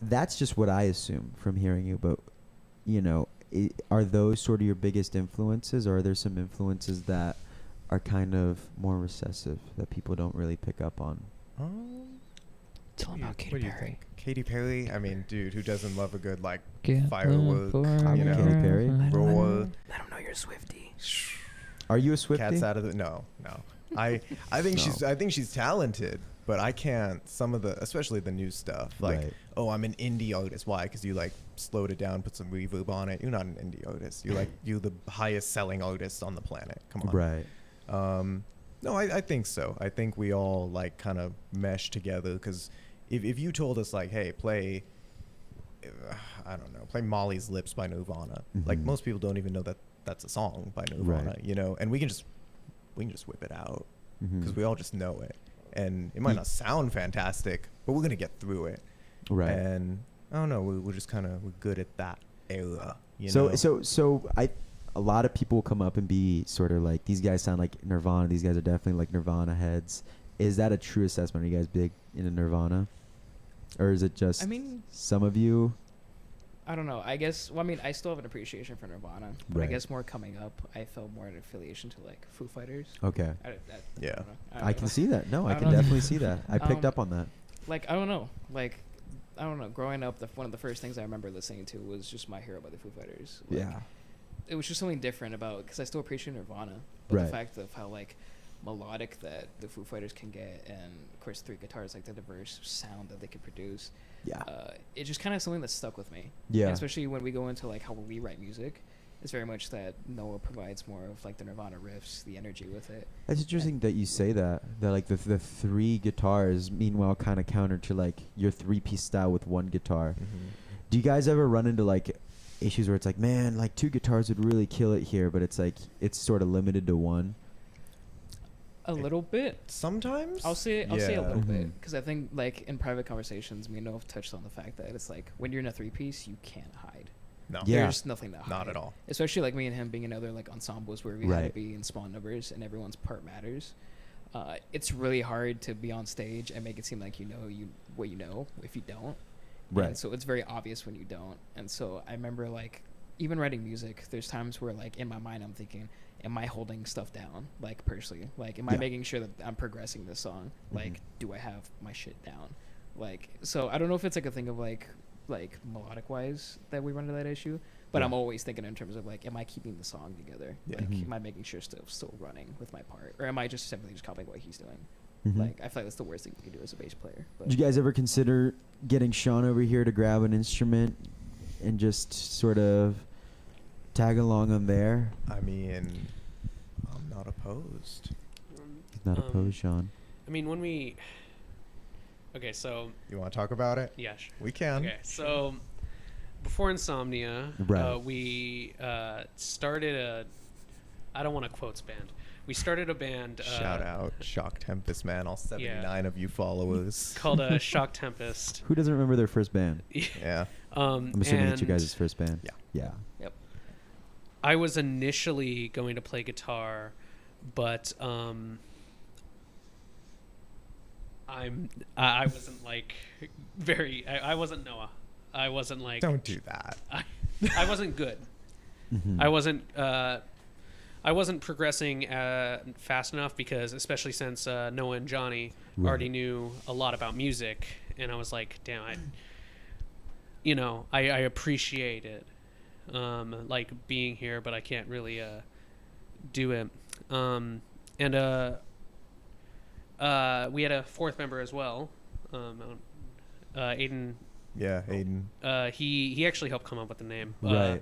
that's just what I assume from hearing you. But are those sort of your biggest influences, or are there some influences that are kind of more recessive that people don't really pick up on? It's all about What Katy do you Perry. think? Katy Perry? I mean, dude, who doesn't love a good like Get firework? I'm You know, Katy Perry. roar. Let them know you're a Swiftie. Are you a Swiftie? Cats out of the no. I think she's talented, but I can't. Some of the, especially the new stuff, like Right. oh, I'm an indie artist. Why? Because you like slowed it down, put some reverb on it. You're not an indie artist. You're the highest selling artist on the planet. Come on. Right. No, I think so. I think we all like kind of mesh together because if you told us like, hey, play, I don't know, play Molly's Lips by Nirvana. Like Mhm. most people don't even know that that's a song by Nirvana, Right. and we can just whip it out Mhm. because we all just know it. And it might not sound fantastic, but we're going to get through it. Right. And I don't know, we're just kind of, we're good at that era, So a lot of people come up and be sort of like, these guys sound like Nirvana. These guys are definitely like Nirvana heads. Is that a true assessment? Are you guys big into Nirvana? Or is it just I mean, some of you? I don't know. I guess. Well, I mean, I still have an appreciation for Nirvana, but Right. I guess more coming up, I felt more an affiliation to like Foo Fighters. Okay. Yeah. don't know. I can see that. No, I I can don't know. definitely see that. I picked Um, up on that. Like I don't know. Like I don't know. Growing up, one of the first things I remember listening to was just "My Hero" by the Foo Fighters. Like, Yeah. It was just something different about because I still appreciate Nirvana, but Right. the fact of how like melodic that the Foo Fighters can get, and of course three guitars, like the diverse sound that they could produce. Yeah. It's just kind of something that stuck with me. Yeah. And especially when we go into like how we write music, it's very much that Noah provides more of like the Nirvana riffs, the energy with it. It's interesting that you say that like the three guitars, meanwhile, kind of counter to like your 3-piece style with one guitar. Do you guys ever run into like issues where it's like, man, like 2 guitars would really kill it here, but it's like it's sort of limited to one? A little bit. Sometimes I'll say a little Mhm. bit because I think like in private conversations, me and Noah have touched on the fact that it's like when you're in a 3-piece, you can't hide. No. Yeah. There's nothing to hide. Not at all. Especially like me and him being in other like ensembles where we had Right. to be in small numbers and everyone's part matters. It's really hard to be on stage and make it seem like you know what you know if you don't. Right. And so it's very obvious when you don't. And so I remember like even writing music, there's times where like in my mind I'm thinking, am I holding stuff down? Like personally, like am I Yeah. making sure that I'm progressing this song? Like Mhm. do I have my shit down? Like so I don't know if it's like a thing of like melodic wise that we run into that issue, but Yeah. I'm always thinking in terms of like, am I keeping the song together? Yeah. Like Mhm. am I making sure still running with my part, or am I just simply just copying what he's doing? Mhm. Like I feel like that's the worst thing you can do as a bass player. But Did you guys ever consider getting Sean over here to grab an instrument and just sort of tag along on there? I mean, I'm not opposed. He's not opposed, Sean. I mean, when we. Okay, so You want to talk about it? yeah. We can. Okay, so before Insomnia, Right. we started a. I don't want to quotes band. We started a band. Shout out Shock Tempest, man. All 79 of you followers. Called Shock Tempest. Who doesn't remember their first band? Yeah. I'm assuming it's your and guys' first band. Yeah. Yeah. Yep. I was initially going to play guitar, but I wasn't like very. I wasn't Noah. I wasn't like. Don't do that. I wasn't good. Mhm. I wasn't progressing fast enough because, especially since Noah and Johnny Right. already knew a lot about music, and I was like, damn, I appreciate it, like being here, but I can't really do it. And we had a fourth member as well, Aiden. Yeah, Aiden. He actually helped come up with the name. Right.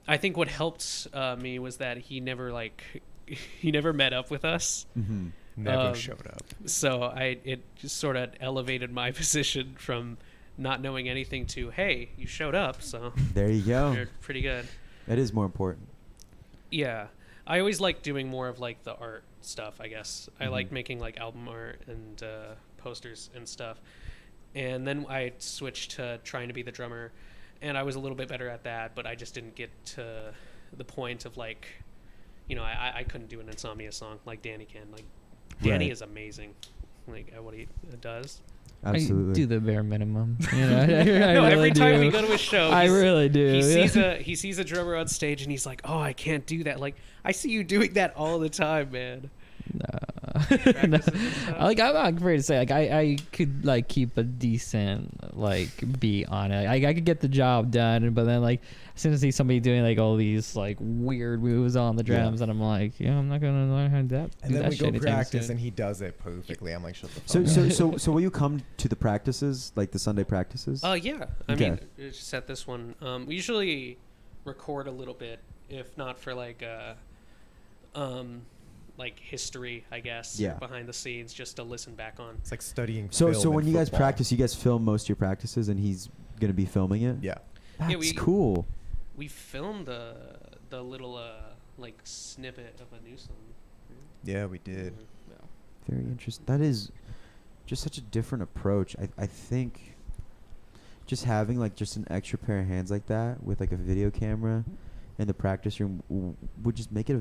I think what helped me was that he never met up with us. Mhm. Never showed up. So it just sort of elevated my position from not knowing anything to, hey, you showed up, so There you go. you're pretty good. That is more important. Yeah, I always like doing more of like the art stuff. I guess I Mhm. like making like album art and posters and stuff. And then I switched to trying to be the drummer, and I was a little bit better at that, but I just didn't get to the point of like, I couldn't do an Insomnia song like Danny can. Like Danny Right. is amazing, like at what he does. Absolutely. I do the bare minimum. You know, I No, really every time do. we go to a show, I really do. He sees a drummer on stage and he's like, "Oh, I can't do that." Like I see you doing that all the time, man. No. and stuff? Like I'm not afraid to say like I could like keep a decent like beat on it. I could get the job done, but then like as soon as I see somebody doing like all these like weird moves on the drums, and I'm like, I'm not gonna learn how to do that. And then we go practice, and he does it perfectly. I'm like, shut the fuck up. So will you come to the practices, like the Sunday practices? Yeah. I Okay. mean, just at this one, we usually record a little bit, if not for like history, I guess. Yeah. Behind the scenes, just to listen back on. It's like studying. So film when in you guys football. practice, you guys film most of your practices, and he's gonna be filming it. Yeah. That's cool. We filmed the little like snippet of a new song. Yeah, we did. Yeah. Very interesting. That is just such a different approach. I think just having like just an extra pair of hands like that with like a video camera in the practice room would just make it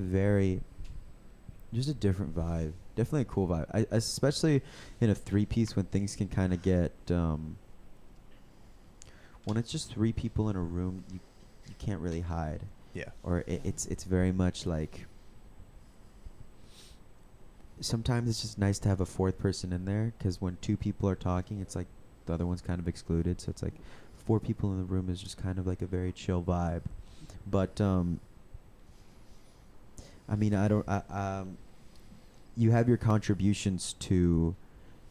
just a different vibe. Definitely a cool vibe. Especially in a 3-piece when things can kind of get when it's just 3 people in a room, you can't really hide. Yeah. Or it's very much like sometimes it's just nice to have a 4th person in there, because when 2 people are talking, it's like the other one's kind of excluded. So it's like 4 people in the room is just kind of like a very chill vibe. But I mean, you have your contributions to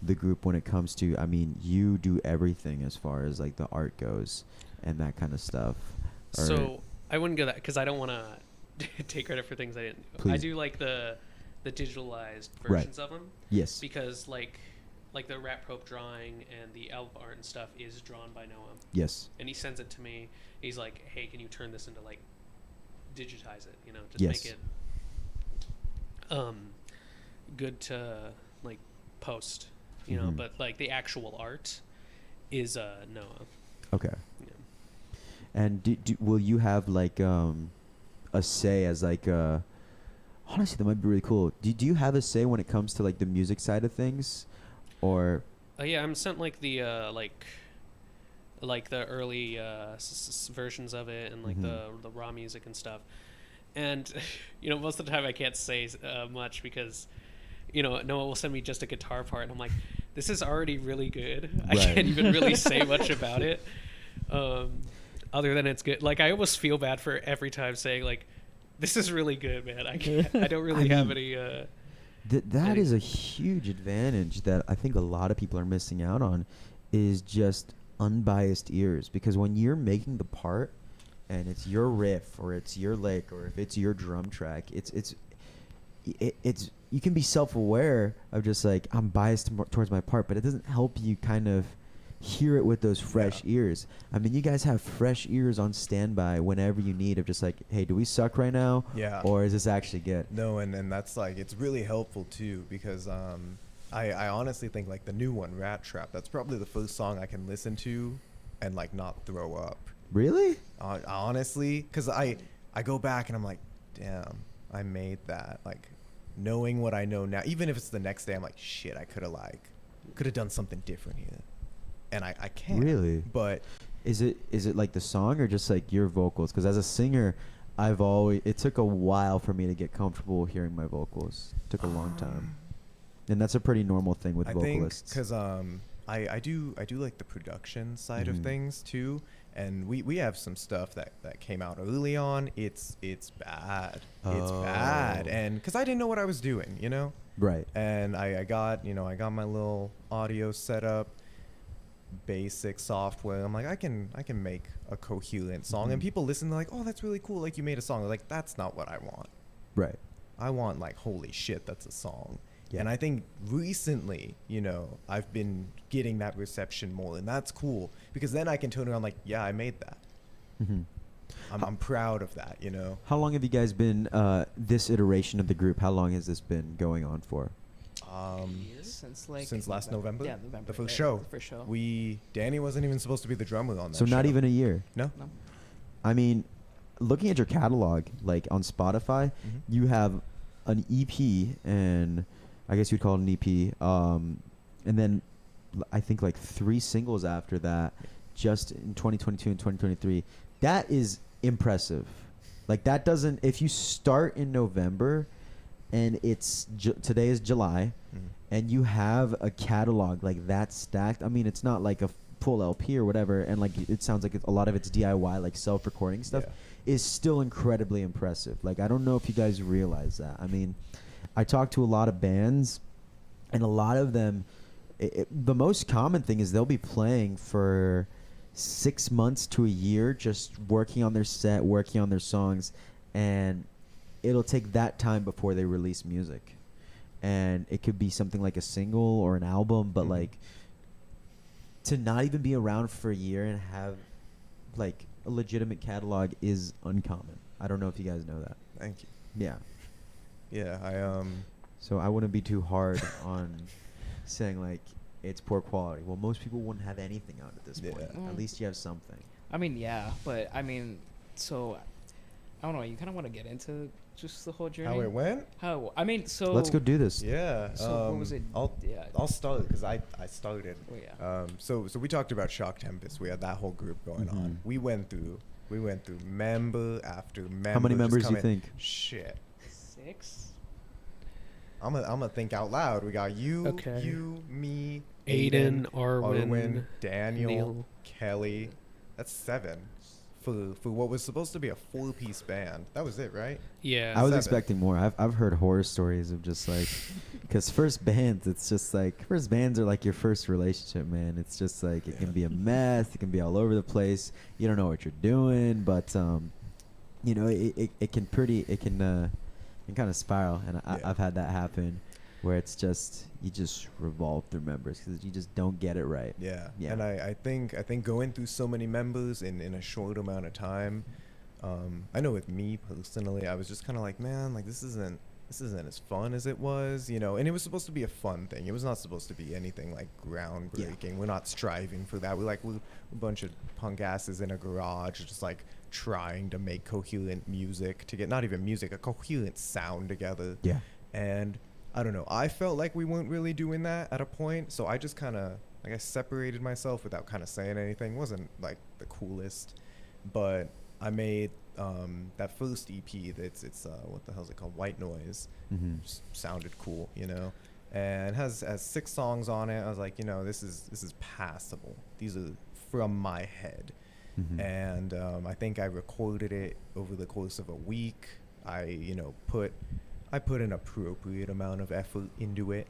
the group when it comes to, I mean, you do everything as far as like the art goes and that kind of stuff. So I wouldn't go that, because I don't want to take credit for things I didn't do. I Please. do like the digitalized versions of them. Yes. Because like the Rat Pope drawing and the elf art and stuff is drawn by Noah. Yes. And he sends it to me. He's like, "Hey, can you turn this into like digitize it? Just Yes. make it." good to like post, you know, but like the actual art is Noah. Okay. Yeah. And will you have like a say as like honestly, that might be really cool. Do you have a say when it comes to like the music side of things, or? Yeah, I'm sent like the like the early versions of it and like the raw music and stuff. And you know, most of the time I can't say much because you know Noah will send me just a guitar part, and I'm like, this is already really good. I can't even really say much about it, other than it's good. Like I almost feel bad for every time saying like, this is really good, man. I don't really have any. That is a huge advantage that I think a lot of people are missing out on, is just unbiased ears. Because when you're making the part, and it's your riff or it's your lick or if it's your drum track, it's you can be self-aware of just like, I'm biased towards my part, but it doesn't help you kind of hear it with those fresh ears. I mean, you guys have fresh ears on standby whenever you need, of just like, hey, do we suck right now? Yeah. Or is this actually good? No, and that's like, it's really helpful too, because I honestly think like the new one, Rat Trap, that's probably the first song I can listen to and like not throw up. Really? Honestly, because I go back and I'm like, damn, I made that. Like, knowing what I know now, even if it's the next day, I'm like, shit, I could have done something different here, and I can't. Really? But is it like the song or just like your vocals? Because as a singer, it took a while for me to get comfortable hearing my vocals. It took a long time, and that's a pretty normal thing with vocalists. Because I do like the production side of things too, and we have some stuff that came out early on. It's bad. It's bad, and because I didn't know what I was doing, you know. Right. And I got my little audio setup, basic software. I'm like, I can make a coherent song, and people listen, they're like, oh, that's really cool, like you made a song. They're like, that's not what I want. Right. I want like, holy shit, that's a song. Yeah. And I think recently, you know, I've been getting that reception more, and that's cool, because then I can turn around like, yeah, I made that. I'm proud of that, you know. How long have you guys been this iteration of the group? How long has this been going on for? Since last November. Yeah, November. The first show. The first show. Danny wasn't even supposed to be the drummer on that So show. not even a year. No. I mean, looking at your catalog, like on Spotify, you have an EP, and I guess you'd call it an EP, and then I think like 3 singles after that, just in 2022 and 2023. That is impressive. Like, that doesn't, if you start in November and it's today is July, and you have a catalog like that stacked, I mean, it's not like a full LP or whatever, and like it sounds like a lot of it's DIY, like self-recording stuff, is still incredibly impressive. Like, I don't know if you guys realize that. I mean, I talk to a lot of bands, and a lot of them, the most common thing is they'll be playing for 6 months to a year, just working on their set, working on their songs, and it'll take that time before they release music. And it could be something like a single or an album, but like, to not even be around for a year and have like a legitimate catalog is uncommon. I don't know if you guys know that. Thank you. Yeah. Yeah, So I wouldn't be too hard on saying like it's poor quality. Well, most people wouldn't have anything out at this point. At least you have something. I mean, yeah, but I mean, so I don't know. You kind of want to get into just the whole journey. how it went? I mean, so Let's go do this. Yeah. So what was it? I'll start because I started. Oh, yeah. So we talked about Shock Tempest. We had that whole group going on. We went through member after member. How many members do you think? Shit. 6. I'm gonna think out loud. We got you, Okay. me, Aiden, Arwen, Daniel, Neil. Kelly. That's 7 for what was supposed to be a 4-piece band. That was it, right? Yeah. I was 7. expecting more. I've heard horror stories of just like, because first bands are like your first relationship, man. It's just like, it can be a mess. It can be all over the place. You don't know what you're doing, but you know, it can kind of spiral, and I've had that happen, where it's just, you just revolve through members because you just don't get it right. Yeah. Yeah. And I think going through so many members in a short amount of time, I know with me personally, I was just kind of like, man, like this isn't this isn't as fun as it was, you know. And it was supposed to be a fun thing. It was not supposed to be anything like groundbreaking. Yeah. We're not striving for that. We're a bunch of punk asses in a garage, just like trying to make coherent music to get, not even music, a coherent sound together. Yeah. And I don't know, I felt like we weren't really doing that at a point, so I just kind of, like, I separated myself without kind of saying anything. It wasn't like the coolest, but I made that first EP that's what the hell is it called, White Noise. Just sounded cool, you know, and it has 6 songs on it. I was like, you know, this is passable. These are from my head. And I think I recorded it over the course of a week. I put an appropriate amount of effort into it,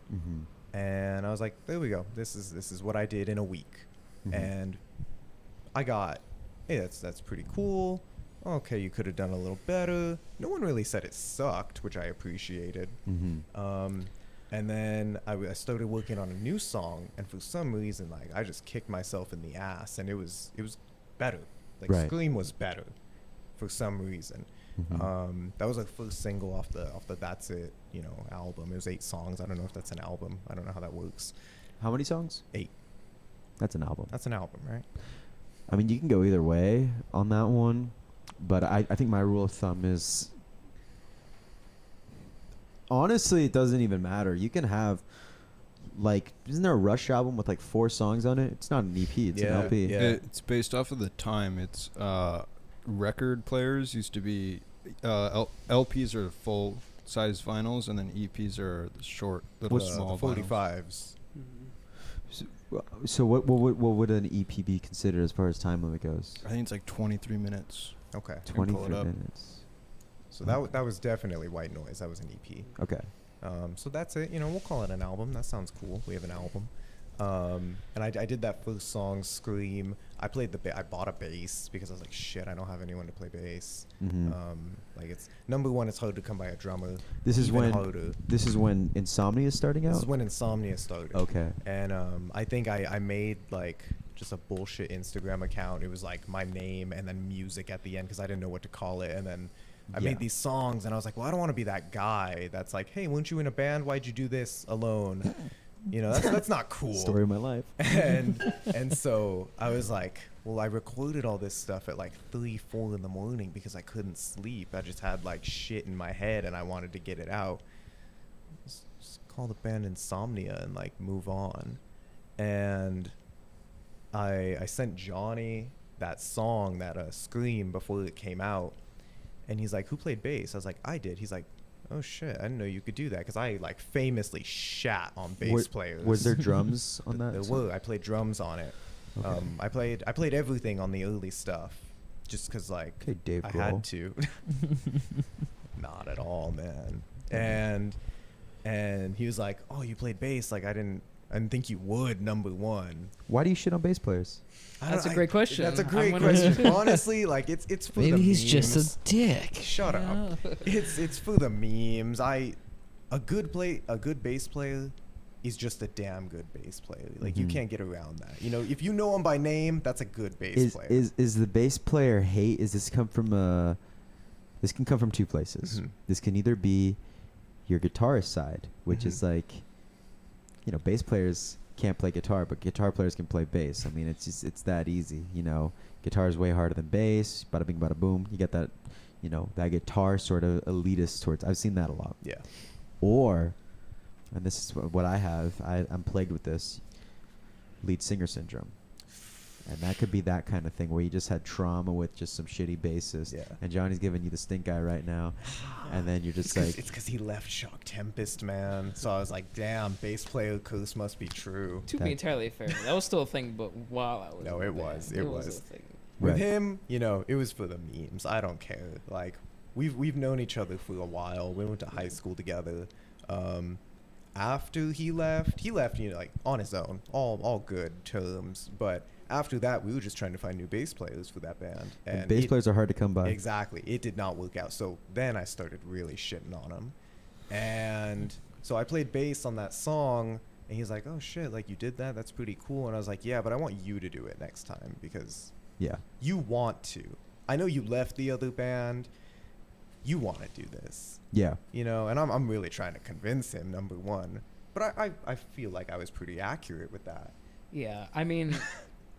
and I was like, there we go. This is what I did in a week, and I got, hey, that's pretty cool. Okay, you could have done a little better. No one really said it sucked, which I appreciated. And then I started working on a new song, and for some reason, like, I just kicked myself in the ass, and it was better. Like, right. Scream was better for some reason. That was the first single off the That's It, you know, album. It was 8 songs. I don't know if that's an album. I don't know how that works. How many songs? 8. That's an album. That's an album, right? I mean, you can go either way on that one, but I think my rule of thumb is, honestly, it doesn't even matter. You can have, like, isn't there a Rush album with like 4 songs on it? It's not an EP, it's an LP. Yeah. It's based off of the time. It's record players used to be LPs are full size vinyls, and then EPs are the short little small 45s. So what would an EP be considered as far as time limit goes? I think it's like 23 minutes. Okay. 23 minutes. So that was definitely White Noise. That was an EP. Okay. So that's it. You know, we'll call it an album. That sounds cool. We have an album. And I did that first song, Scream. I bought a bass because I was like, shit, I don't have anyone to play bass. Like, it's number one, it's hard to come by a drummer. This is when Insomnia is starting out? This is when Insomnia started. Okay. And I think I made like just a bullshit Instagram account. It was like my name and then music at the end because I didn't know what to call it. And then I made these songs, and I was like, well, I don't want to be that guy that's like, hey, weren't you in a band? Why'd you do this alone? You know, that's not cool. Story of my life. And so I was like, well, I recorded all this stuff at like 3-4 in the morning because I couldn't sleep. I just had like shit in my head, and I wanted to get it out. Just call the band Insomnia and like move on. And I sent Johnny that song, that Scream, before it came out. And he's like, who played bass? I was like, I did. He's like, oh shit, I didn't know you could do that, because I like famously shat on bass players. Was there drums on that? There were. I played drums on it. Okay. I played everything on the early stuff, just because like Dave I Grohl. had to. Not at all, man. And he was like, oh, you played bass? Like, I didn't think you would. Number one. Why do you shit on bass players? That's a great question. That's a great question. Honestly, like, it's for maybe the he's memes. just a dick. Shut up. It's for the memes. A good bass player is just a damn good bass player. Like, you can't get around that. You know, if you know him by name, that's a good bass player. Is the bass player hate? Is this come from This can come from 2 places. This can either be your guitarist side, which is like, you know, bass players can't play guitar, but guitar players can play bass. I mean, it's that easy. You know, guitar is way harder than bass. Bada bing, bada boom. You get that, you know, that guitar sort of elitist towards. I've seen that a lot. Yeah. Or, and this is what I have. I'm plagued with this. Lead singer syndrome. And that could be that kind of thing where you just had trauma with just some shitty bassist. Yeah. And Johnny's giving you the stink eye right now. And then you're just it's because he left Shock Tempest, man. So I was like, damn, bass player curse must be true. To be entirely fair, that was still a thing, but while I was... No, it was. It was. A thing. With him, you know, it was for the memes. I don't care. Like, we've known each other for a while. We went to high school together. After he left, you know, like, on his own. All good terms. But after that, we were just trying to find new bass players for that band. And bass players are hard to come by. Exactly. It did not work out. So then I started really shitting on him. And so I played bass on that song, and he's like, oh shit, like, you did that? That's pretty cool. And I was like, yeah, but I want you to do it next time, because you want to. I know you left the other band, you want to do this. Yeah. You know, and I'm really trying to convince him, number one. But I feel like I was pretty accurate with that. Yeah, I mean,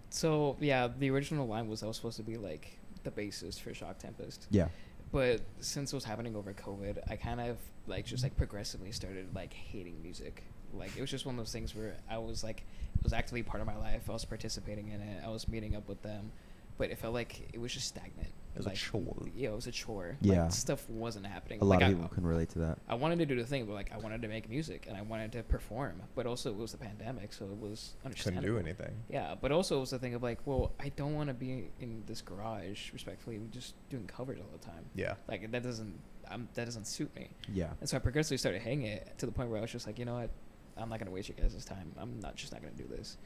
so yeah, the original line was I was supposed to be like the bassist for Shock Tempest. Yeah. But since it was happening over COVID, I kind of like just like progressively started like hating music. Like it was just one of those things where I was like, it was actively part of my life. I was participating in it. I was meeting up with them, but it felt like it was just stagnant. It was like, a chore. Yeah, it was a chore. Yeah. Like, stuff wasn't happening. A lot like, of people can relate to that. I wanted to do the thing, but like I wanted to make music and I wanted to perform, but also it was the pandemic, so it was understandable. Couldn't do anything. Yeah, but also it was the thing of like, well, I don't want to be in this garage, respectfully, just doing covers all the time. Yeah. Like that doesn't suit me. Yeah. And so I progressively started hating it to the point where I was just like, you know what, I'm not gonna waste your guys' time. I'm not gonna do this.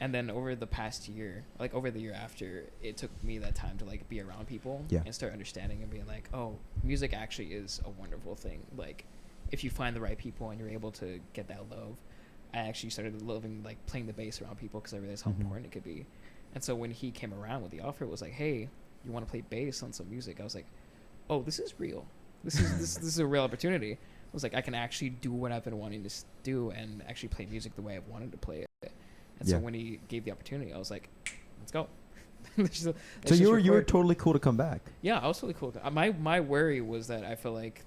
And then over the past year, like over the year after, it took me that time to like be around people and start understanding and being like, oh, music actually is a wonderful thing. Like if you find the right people and you're able to get that love, I actually started loving like playing the bass around people because I realized how important it could be. And so when he came around with the offer, it was like, hey, you want to play bass on some music? I was like, oh, this is real. This is a real opportunity. I was like, I can actually do what I've been wanting to do and actually play music the way I've wanted to play it. And so when he gave the opportunity, I was like, let's go. So you were totally cool to come back. Yeah, I was totally cool. My worry was that I feel like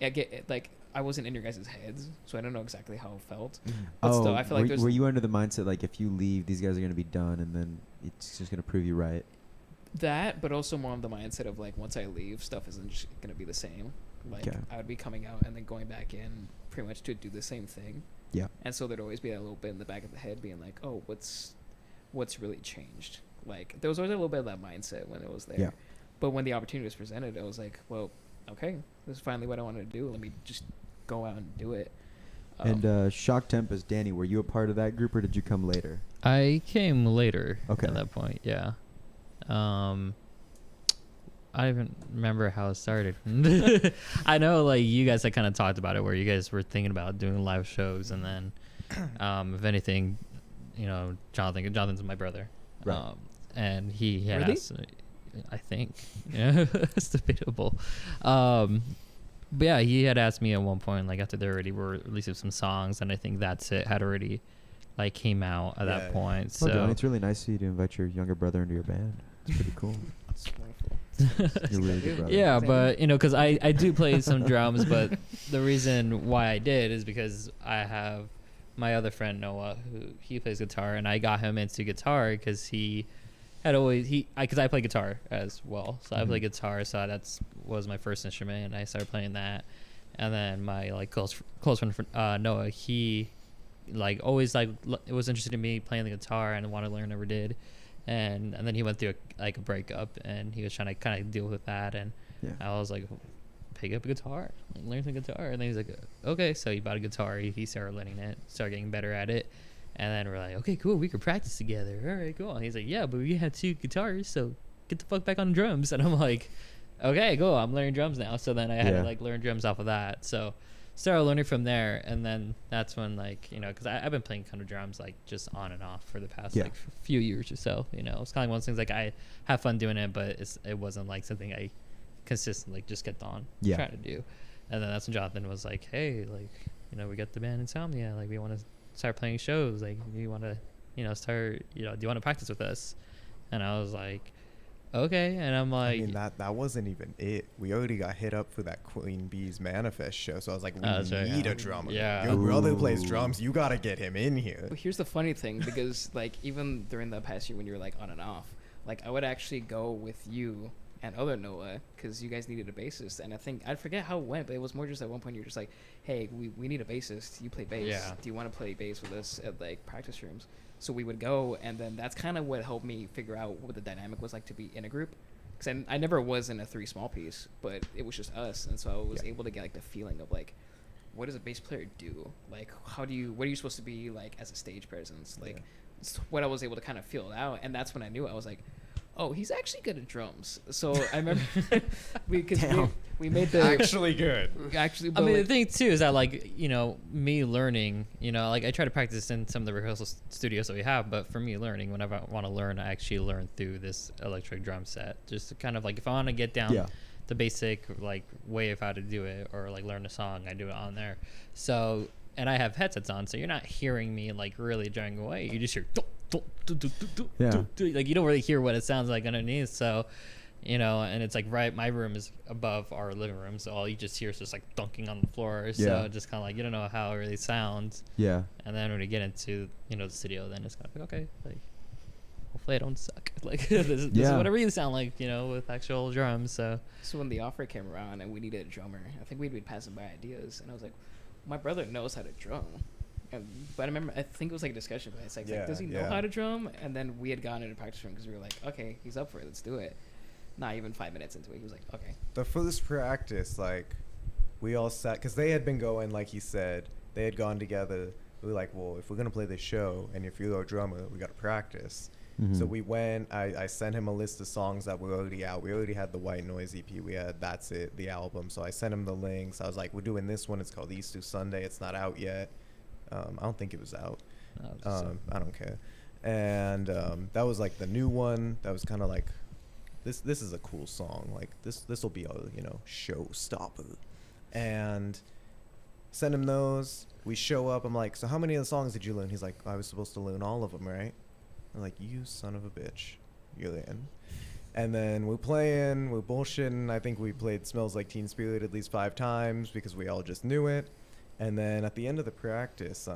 I wasn't in your guys' heads, so I don't know exactly how it felt. But still, I feel like were you under the mindset like if you leave, these guys are going to be done, and then it's just going to prove you right? That, but also more on the mindset of like once I leave, stuff isn't just going to be the same. Like I would be coming out and then going back in pretty much to do the same thing. Yeah. And so there'd always be that little bit in the back of the head being like, oh, what's really changed? Like there was always a little bit of that mindset when it was there. Yeah. But when the opportunity was presented, I was like, well, okay, this is finally what I wanted to do. Let me just go out and do it. And Shock Tempest, Danny, were you a part of that group or did you come later? I came later at that point, yeah. I don't even remember how it started. I know, like, you guys had kind of talked about it where you guys were thinking about doing live shows, and then, if anything, you know, Jonathan's my brother. Right. And he had really? asked, I think. Yeah, it's debatable. But yeah, he had asked me at one point, like, after they already were releasing some songs, and I think That's It had already, like, came out at that point. So Johnny, it's really nice of you to invite your younger brother into your band. It's pretty cool. It's wonderful. You're really good brother. Yeah, but you know, because I do play some drums, but the reason why I did is because I have my other friend Noah, who he plays guitar, and I got him into guitar because he had always because I play guitar as well, so I play guitar, so that's was my first instrument, and I started playing that, and then my like close friend Noah, he like always like it was interested in me playing the guitar and wanted to learn, never did. And then he went through a breakup, and he was trying to kind of deal with that, and I was like, pick up a guitar, like, learn some guitar. And then he's like, okay, so he bought a guitar, he started learning it, started getting better at it, and then we're like, okay, cool, we could practice together, all right, cool. And he's like, yeah, but we have 2 guitars, so get the fuck back on drums. And I'm like, okay, cool, I'm learning drums now. So then I had to like learn drums off of that, so started learning from there. And then that's when, like, you know, because I've been playing kind of drums like just on and off for the past like few years or so, you know. It's kind of one of those things, like, I have fun doing it, but it wasn't like something I consistently just kept on trying to do. And then that's when Jonathan was like, hey, like, you know, we got the band Insomnia, like, we want to start playing shows, like, you want to, you know, start, you know, do you want to practice with us? And I was like, okay. And I'm like, I mean, that wasn't even it. We already got hit up for that Queen Bee's Manifest show, so I was like, we need a drummer. Your brother plays drums, you gotta get him in here. But here's the funny thing, because like even during the past year when you were like on and off, like I would actually go with you and other Noah because you guys needed a bassist, and I forget how it went, but it was more just at one point you're just like, hey, we need a bassist, you play bass, do you want to play bass with us at like practice rooms? So we would go, and then that's kind of what helped me figure out what the dynamic was like to be in a group. Because I never was in a 3 small piece, but it was just us, and so I was able to get like the feeling of like, what does a bass player do? Like, what are you supposed to be like as a stage presence? Like, it's what I was able to kind of feel it out, and that's when I knew I was like, oh, he's actually good at drums. So I remember we made the actually good. Actually, I mean, the thing too is that, like, you know, me learning, you know, like I try to practice in some of the rehearsal studios that we have, but for me learning, whenever I want to learn, I actually learn through this electric drum set. Just to kind of like, if I want to get down the basic like way of how to do it, or like learn a song, I do it on there. So, and I have headsets on, so you're not hearing me like really jamming away. You just hear like you don't really hear what it sounds like underneath. So, you know, and it's like right, my room is above our living room, so all you just hear is just like dunking on the floor. So just kind of like you don't know how it really sounds. Yeah. And then when we get into the studio, then it's kind of like okay, like hopefully I don't suck. Like this is what I really sound like, with actual drums. So when the offer came around and we needed a drummer, I think we'd be passing by ideas, and I was like, my brother knows how to drum. But I remember, I think it was like a discussion, but it's like, does he know how to drum? And then we had gone into practice room because we were like, okay, he's up for it, let's do it. Not even 5 minutes into it, he was like, okay. The first practice, like, we all sat, because they had been going, like he said, they had gone together. We were like, well, if we're going to play this show, and if you're a drummer, we got to practice. Mm-hmm. So we went, I sent him a list of songs that were already out. We already had the White Noise EP. We had That's It, the album. So I sent him the links. I was like, we're doing this one. It's called Easter Sunday. It's not out yet. I don't think it was out. No, I don't care. And that was like the new one. That was kind of like, this is a cool song. Like this will be a showstopper. And send him those. We show up. I'm like, so how many of the songs did you learn? He's like, I was supposed to learn all of them, right? I'm like, you son of a bitch, you're in. And then we're playing, we're bullshitting. I think we played Smells Like Teen Spirit at least 5 times because we all just knew it. And then at the end of the practice,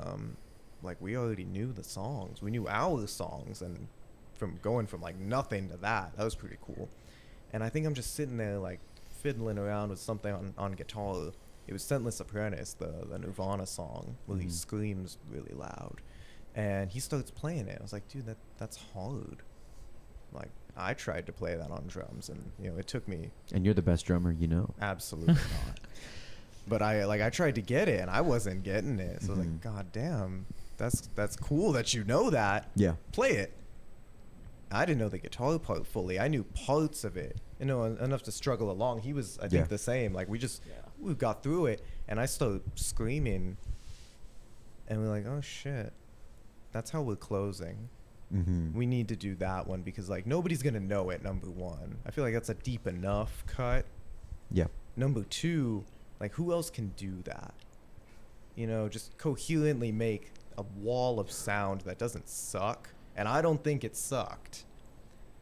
like we already knew the songs. We knew our songs, and from going from like nothing to that was pretty cool. And I think I'm just sitting there like fiddling around with something on guitar. It was Scentless Apprentice, the Nirvana song, where he screams really loud. And he starts playing it. I was like, dude, that's hard. Like, I tried to play that on drums, and it took me. And you're the best drummer, Absolutely not. But I tried to get it, and I wasn't getting it. So I was like, God damn, that's cool that you know that. Yeah. Play it. I didn't know the guitar part fully. I knew parts of it, enough to struggle along. He was, I think, the same. Like we got through it, and I started screaming, and we're like, oh shit. That's how we're closing. Mm-hmm. We need to do that one because like nobody's gonna know it. Number one, I feel like that's a deep enough cut. Yeah. Number two, like who else can do that? Just coherently make a wall of sound that doesn't suck. And I don't think it sucked.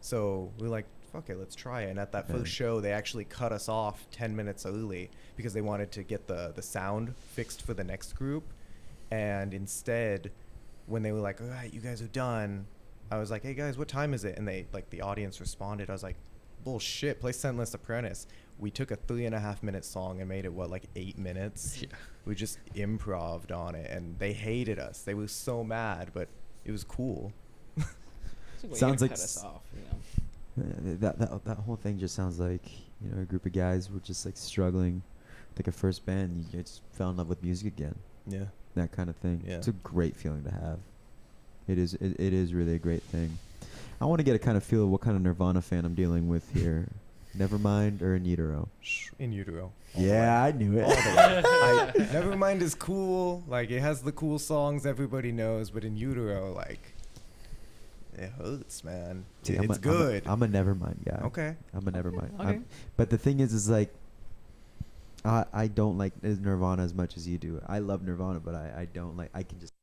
So we're like, fuck it, let's try it. And at that first show, they actually cut us off 10 minutes early because they wanted to get the sound fixed for the next group. And instead, when they were like, all right, you guys are done, I was like, hey guys, what time is it? And they, like, the audience responded. I was like, bullshit, play Scentless Apprentice. We took a 3.5 minute song and made it, 8 minutes? Yeah. We just improv'd on it, and they hated us. They were so mad, but it was cool. Sounds like cut us off, that whole thing just sounds like, a group of guys were just, like, struggling. Like a first band, you just fell in love with music again. Yeah. That kind of thing. Yeah. It's a great feeling to have. It is really a great thing. I want to get a kind of feel of what kind of Nirvana fan I'm dealing with here. Nevermind or In Utero? In Utero. Yeah, I knew it. Nevermind is cool. Like, it has the cool songs everybody knows, but In Utero, like, it hurts, man. Dude, it's good. I'm a Nevermind guy. Okay. I'm a Nevermind. Okay. But the thing is like, I don't like Nirvana as much as you do. I love Nirvana, but I don't like. I can just.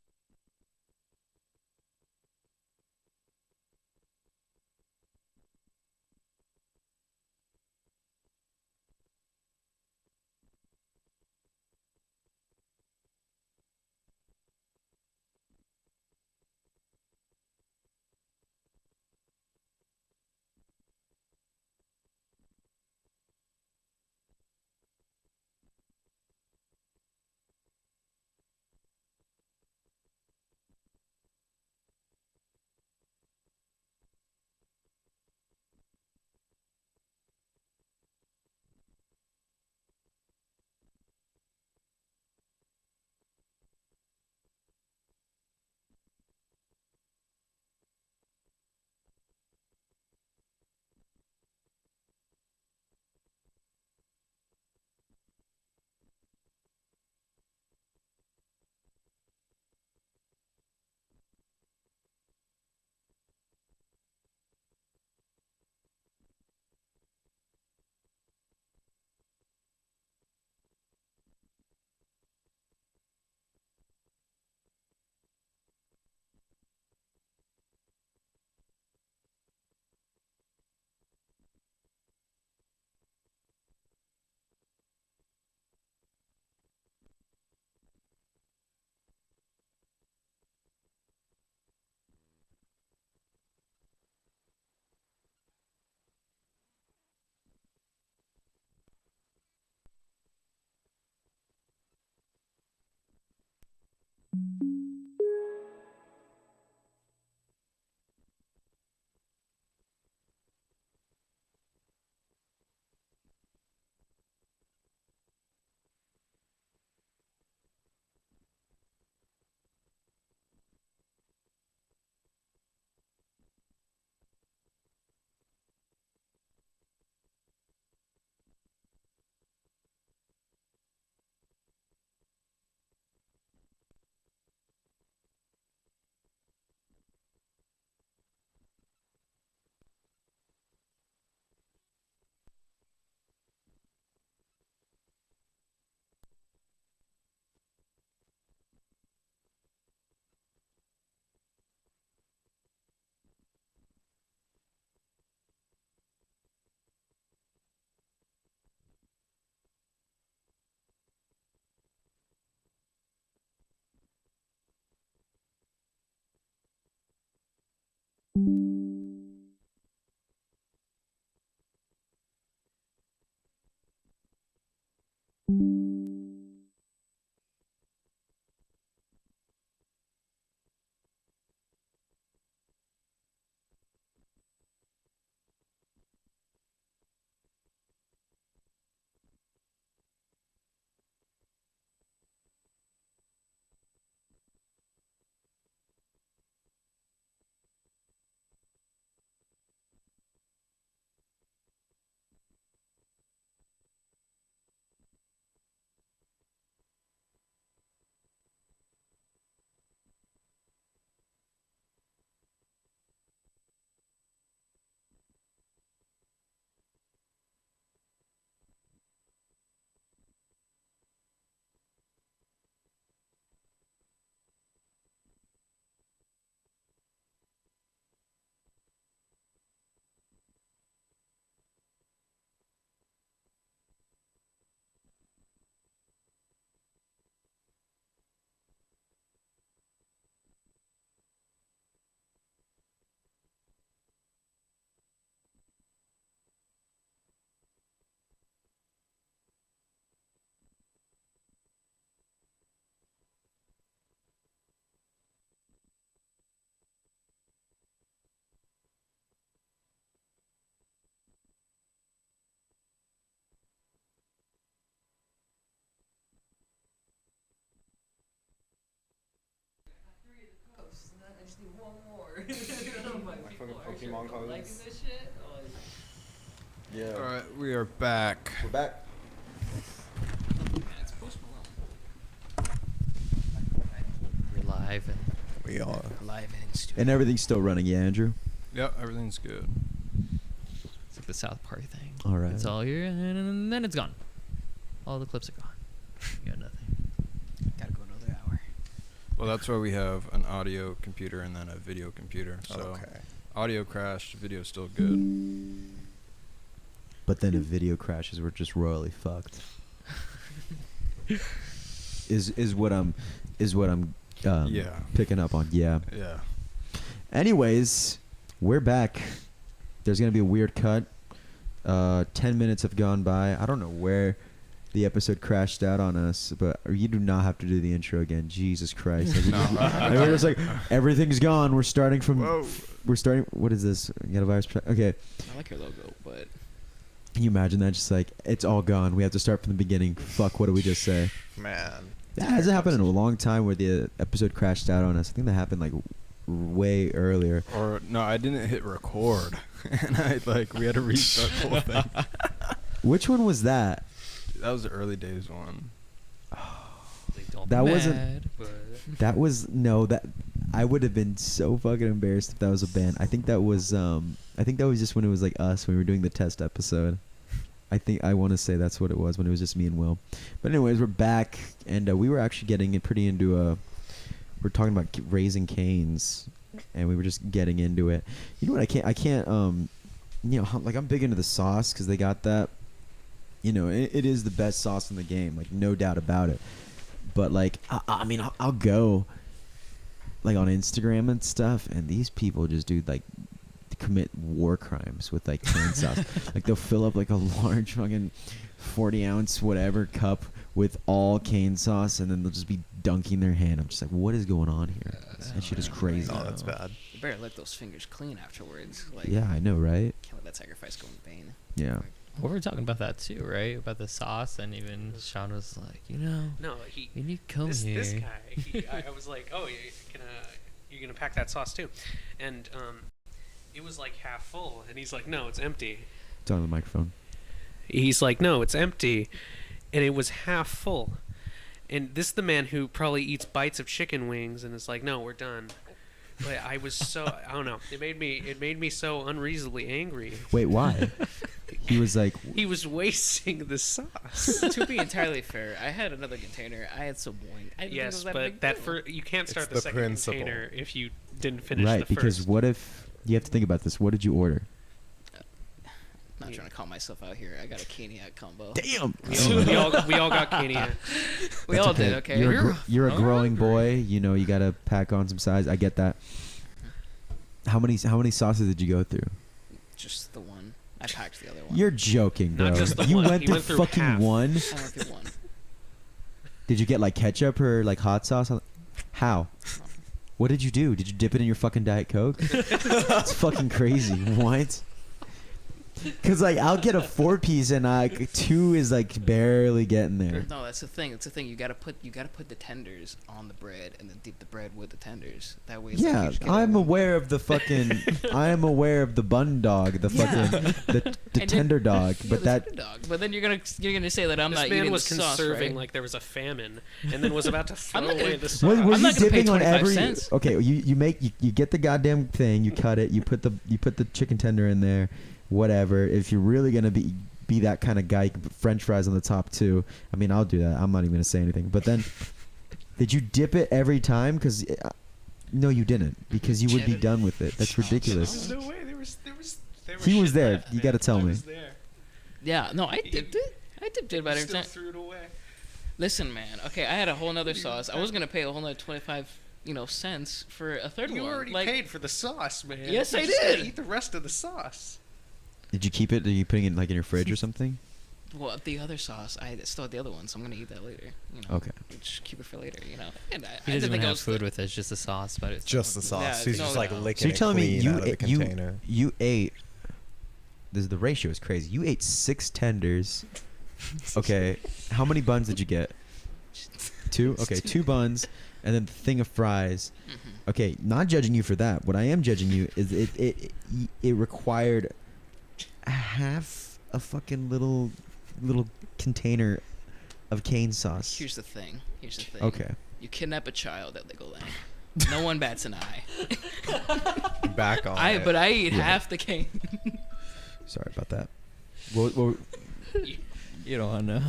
just need one more. I'm like, people are actually Pokemon cards. liking this shit. Oh, Yeah. All right, we are back. We're back. man, it's Post Malone. We're live and We are. Live and in studio. And everything's still running, yeah, Andrew? Yep, everything's good. it's like the South Park thing. All right. It's all here and then it's gone. All the clips are gone. You got nothing. Gotta go another hour. Well, that's why we have an audio computer and then a video computer. So Okay. audio crashed, video's still good. But then if video crashes, we're just royally fucked. is what I'm Yeah. picking up on. Yeah. Yeah. Anyways, we're back. There's gonna be a weird cut. 10 minutes have gone by. I don't know where the episode crashed out on us, but you do not have to do the intro again. Jesus Christ! We're just like everything's gone. We're starting from. Whoa. We're starting. What is this? You got a virus? Okay. I like your logo, but Can you imagine that? Just like it's all gone. We have to start from the beginning. Fuck. What did we just say? Man. That hasn't happened in a long time where the episode crashed out on us. I think that happened like way earlier. Or no, I didn't hit record, and we had to restart the whole thing. Which one was that? That was the early days one. Don't That be wasn't- mad, but That was no. That I would have been so fucking embarrassed if that was a band. I think that was just when it was like us when we were doing the test episode. I want to say that's what it was when it was just me and Will. But anyways, we're back and we were actually getting pretty into we're talking about raising canes, and we were just getting into it. You know what? I can't like I'm big into the sauce because they got that. You know, it is the best sauce in the game, like no doubt about it. But like, I mean, I'll go like on Instagram and stuff, and these people just do like commit war crimes with like cane sauce. Like they'll fill up like a large fucking 40-ounce whatever cup with all cane sauce, and then they'll just be dunking their hand. I'm just like, what is going on here? That shit is crazy. Oh, that's bad. you better let those fingers clean afterwards. Like, Yeah, I know, right? can't let that sacrifice go in vain. Yeah. we were talking about that too, right? About the sauce, and even Sean was like, No, you need to come here. this guy. I was like, oh, you're gonna pack that sauce too, and it was like half full, and he's like, no, it's empty. It's on the microphone. He's like, no, it's empty, and it was half full. And this is the man who probably eats bites of chicken wings, and is like, no, we're done. But I was so I don't know. It made me so unreasonably angry. Wait, why? He was like, He was wasting the sauce. To be entirely fair, I had another container. I had some wine. I didn't think it Yes, was that but big that deal. you can't start It's the the second principle. container if you didn't finish right, the because first. what if you have to think about this? What did you order? Not trying to call myself out here. I got a Caniac combo. Damn. we all got Cania. We all did, okay? You're a growing boy. You know, you gotta pack on some size. I get that. How many sauces did you go through? Just the one. I packed the other one. You're joking, bro. Not just the You one. went He through went through fucking half. one. I went through one. Did you get like ketchup or like hot sauce? How? What did you do? Did you dip it in your fucking Diet Coke? That's fucking crazy. What? Because like I'll get a 4-piece and 2 is like barely getting there. No, that's the thing. It's the thing. You gotta put the tenders on the bread and then dip the bread with the tenders. That way. It's like Yeah, you just get I'm it. aware of the fucking. I am aware of the bun dog, the Yeah. fucking the And tender dog. Yeah, But the that tender dog. But then you're gonna say that I'm This not man eating was the sauce, conserving right? like there was a famine, and then was about to throw not gonna- away the sauce. Were I'm you not gonna pay dipping on 25 every? cents. Okay, you get the goddamn thing, you cut it, you put the chicken tender in there, whatever. If you're really gonna be that kind of guy, you can put French fries on the top too. I mean, I'll do that. I'm not even gonna say anything. But then, did you dip it every time? Because no, you didn't. Because you would be Cheddar. done with it. That's There's ridiculous. no way. There was He was shit there. left, You man. gotta tell I me. was there. Yeah, no, I dipped it. I dipped it about every Still time. threw it away. Listen, man. Okay, I had a whole nother sauce. I was gonna pay a whole nother 25, cents for a third You one. already like, paid for the sauce, man. Yes, You I just gotta did. Eat the rest of the sauce. Did you keep it? Are you putting it like in your fridge or something? well, the other sauce, I still had the other one, so I'm gonna eat that later. You know, Okay. just keep it for later. You know, and I He didn't doesn't even think I have was food with it. It's just the sauce, but it's Just the sauce. Yeah, He's no, just like no. licking So you're it telling me clean out of the container. you ate. The ratio is crazy. You ate 6 tenders. Okay, how many buns did you get? 2. Okay, 2 buns, and then the thing of fries. Okay, not judging you for that. What I am judging you is it required half a fucking little container of cane sauce. Here's the thing. Okay. You kidnap a child at Legoland. No one bats an eye. Back on it. But I eat half the cane. Sorry about that. Well, You don't want to know.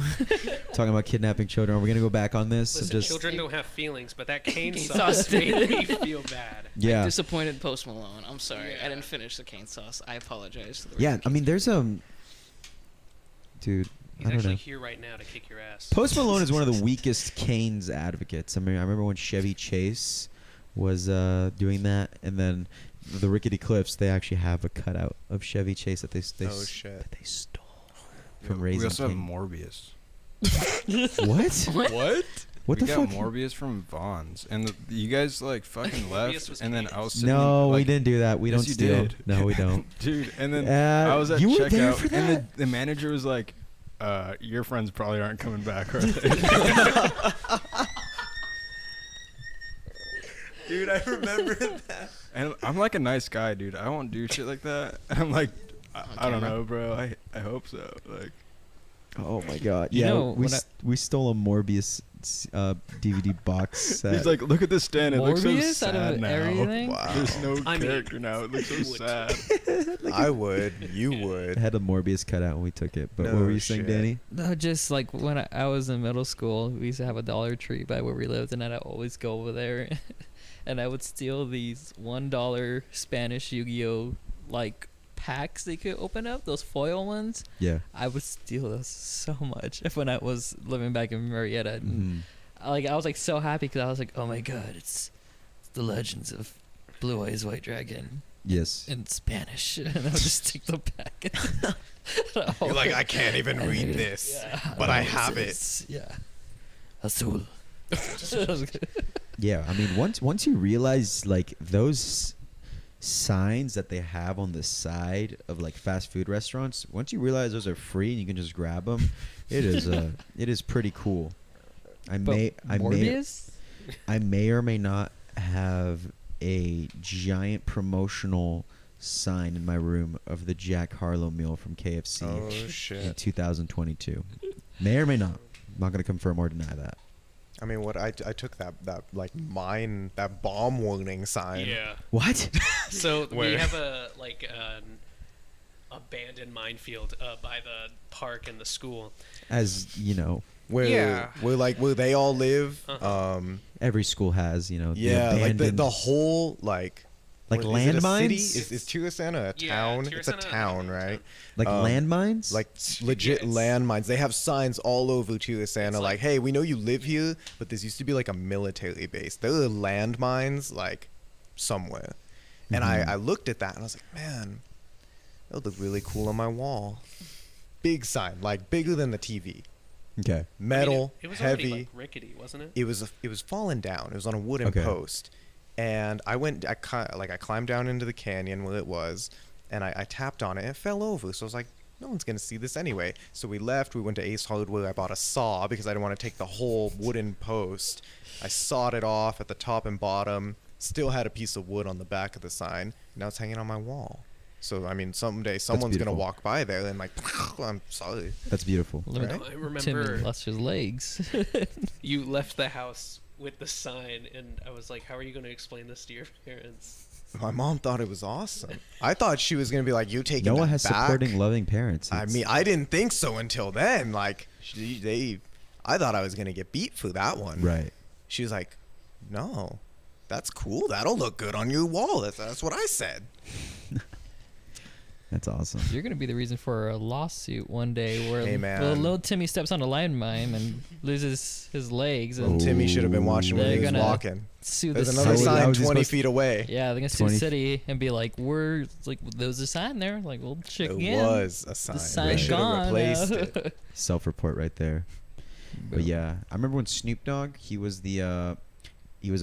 talking about kidnapping children. Are we gonna go back on this? Listen, Just children don't have feelings, but that cane Cane sauce sauce made me feel bad. yeah. Disappointed Post Malone. I'm sorry. Yeah. I didn't finish the cane sauce. I apologize to the Yeah, rest I of mean, there's dude. He's I don't actually know. here right now to kick your ass. Post Malone is one of the weakest Canes advocates. I mean, I remember when Chevy Chase was doing that, and then the Rickety Cliffs, they actually have a cutout of Chevy Chase that they Oh, shit. that they stole from We Raising also have King. Morbius. What? What? What We the got fuck? Morbius from Vaughn's, and you guys like fucking Morbius left, was and then I was sitting, No, we like, didn't do that. We yes, don't you steal. did. No, we don't. dude. And then Uh, I was at you were there checkout, for and that? the manager was like, "Your friends probably aren't coming back, are they?" Dude, I remember that. And I'm like a nice guy, dude. I won't do shit like that. And I'm like, I don't camera. know, bro. I hope so. Like, Oh my god. You Yeah, know, we when we stole a Morbius DVD box set. he's like, look at this stand. It looks so Morbius out sad of now. everything? Wow. There's no I mean, character now. It looks so you would. sad. I would. You it would. had a Morbius cutout when we took it. But No what were you saying, shit. Danny? No, just like when I was in middle school, we used to have a Dollar Tree by where we lived, and I'd always go over there, and I would steal these $1 Spanish Yu-Gi-Oh like packs they could open up, those foil ones. Yeah. I would steal those so much when I was living back in Marietta. And Mhm. I was like so happy because I was like, oh my god, it's the Legends of Blue Eyes White Dragon Yes. in Spanish, and I would just stick the pack. You're like, I can't even And read it- this, yeah, but I it's- have it. it's- Yeah, azul. Yeah, I mean, once you realize like those signs that they have on the side of like fast food restaurants, once you realize those are free and you can just grab them, it is pretty cool. Morbius? I may or may not have a giant promotional sign in my room of the Jack Harlow meal from KFC Oh in shit. 2022. May or may not. I'm not going to confirm or deny that. I mean, what I took that like that bomb warning sign. Yeah. What? So we Where? have a an abandoned minefield by the park and the school. As you know, Where they all live. Uh-huh. every school has, the Yeah, like abandoned, the whole like like what, is it a city? landmines, Is Tirasana a Yeah, town? It's a Tirasana, town, right? like um, landmines. Like legit Yes. landmines. They have signs all over Tirasana, It's like, like- "Hey, we know you live here, but this used to be like a military base. There are landmines like somewhere." And Mhm. I looked at that and I was like, "Man, that would look really cool on my wall." Big sign, like bigger than the TV. Okay. Metal, it was heavy. already like rickety, wasn't it? It was fallen down. It was on a wooden Okay. post, and I climbed down into the canyon where it was, and I tapped on it and it fell over. So I was like, no one's gonna see this anyway. So we left. We went to Ace Hardware. I bought a saw because I didn't want to take the whole wooden post. I sawed it off at the top and bottom. Still had a piece of wood on the back of the sign. Now it's hanging on my wall. So I mean, someday someone's gonna beautiful. walk by there and like, I'm sorry. That's beautiful. Look Right? at I Tim remember and Lester's legs. you left the house with the sign, and I was like, "How are you going to explain this to your parents?" My mom thought it was awesome. I thought she was gonna be like, "You taking Noah that has back?" supporting, loving parents. I It's- mean, I didn't think so until then. Like, I thought I was gonna get beat for that one. right. She was like, "No, that's cool. That'll look good on your wall." That's what I said. That's awesome. You're gonna be the reason for a lawsuit one day where Hey, man. little Timmy steps on a landmine and loses his legs and Well, Timmy should have been watching when They're he was gonna walking. sue the There's another How city. sign was he 20 supposed to- feet away. Yeah, they're gonna sue the 20 city and be like, "We're like, there was a sign there. Like, we'll check There again. was a sign. The They sign's should have gone." replaced it. Self-report right there. But yeah, I remember when Snoop Dogg, he was a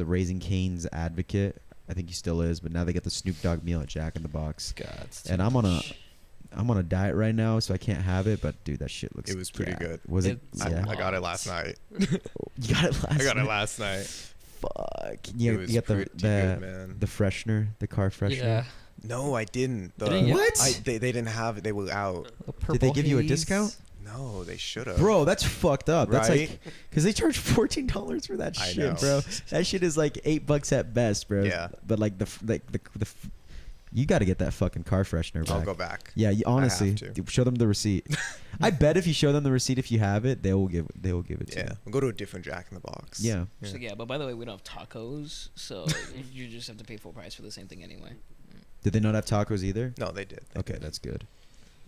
Raising Cane's advocate. I think he still is, but now they get the Snoop Dogg meal at Jack in the Box. God, it's And too I'm on much. a diet right now, so I can't have it. But dude, that shit looks. It was pretty good. Was it? It's Yeah. I got it last night. You got it last. I got it night? last night. Fuck. It You was get pretty good, man. the freshener, the car freshener. Yeah. No, I didn't. Didn't you? What? They didn't have it. They were out. Did they give you a discount? No, they should have. Bro, that's fucked up. That's Right? like, because they charge $14 for that I shit, know. bro. That shit is like $8 at best, bro. Yeah. But like you got to get that fucking car freshener back. I'll go back. Yeah, honestly, have to. show them the receipt. I bet if you show them the receipt, if you have it, they will give it to Yeah, you. we'll go to a different Jack in the Box. Yeah. So yeah, but by the way, we don't have tacos, so you just have to pay full price for the same thing anyway. Did they not have tacos either? No, they did. They Okay, did. that's good.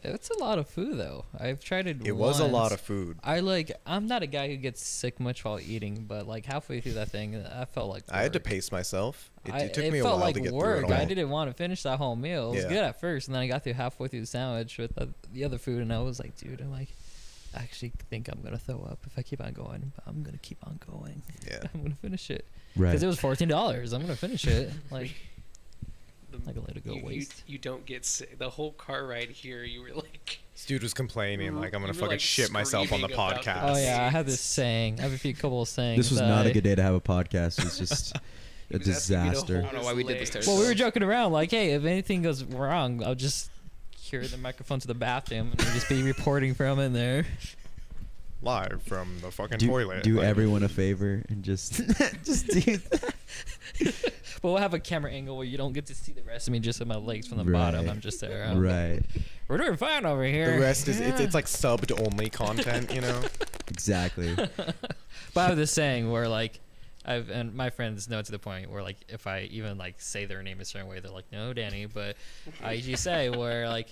It's a lot of food though. I've tried it. It was a lot once. of food. I'm not a guy who gets sick much while eating, but like halfway through that thing, I felt like I had to work. pace myself. It took me a felt while like to get work. through it all. I didn't want to finish that whole meal. It was Yeah. good at first, and then I got through halfway through the sandwich with the other food, and I was like, dude, I actually think I'm gonna throw up if I keep on going. But I'm gonna keep on going. Yeah. I'm gonna finish it Right. because it was $14. I'm gonna finish it. Like I can let it go waste. You don't get sick. The whole car ride here, you were like, This dude was complaining like I'm gonna You were, fucking like, shit myself on the screaming about the- podcast. Oh yeah, I have this saying. I have a couple of sayings. This was that not I- a good day to have a podcast. It's just He a was asking me to disaster. hold I don't know why we did this to his Well, we were ourselves. joking around, like, hey, if anything goes wrong, I'll just carry the microphone to the bathroom and just be reporting from in there. Live from the fucking Do, toilet. do Like, everyone a favor and just just do that. But we'll have a camera angle where you don't get to see the rest of me, just with my legs from the bottom. Right. I'm just there. Right. We're doing fine over here. The rest is it's like subbed only content, you know. Exactly. But I have this saying where like and my friends know to the point where like if I even like say their name a certain way, they're like, no, Danny. But I usually say where like,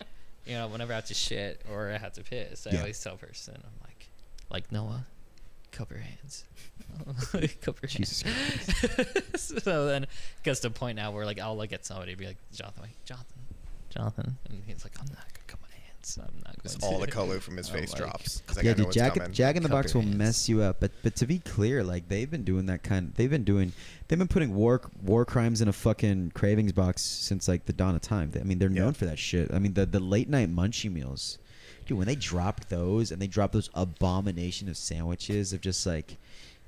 you know, whenever I have to shit or I have to piss, I Yeah. always tell person, I'm like Noah, cup your hands. Cup your Jesus hands. So then it gets to the point now where like I'll look at somebody and be like, Jonathan, and he's like, I'm not gonna cup my hands. I'm not going Just to. all the color from his I'm face like- drops. 'cause I Yeah, gotta know dude, what's coming. Jack in the Cup Box your will hands. mess you up. But to be clear, like they've been doing that they've been putting war crimes in a fucking cravings box since like the dawn of time. I mean, they're known Yeah. for that shit. I mean, the late night munchie meals, dude. When they dropped those and they dropped those abomination of sandwiches of just like,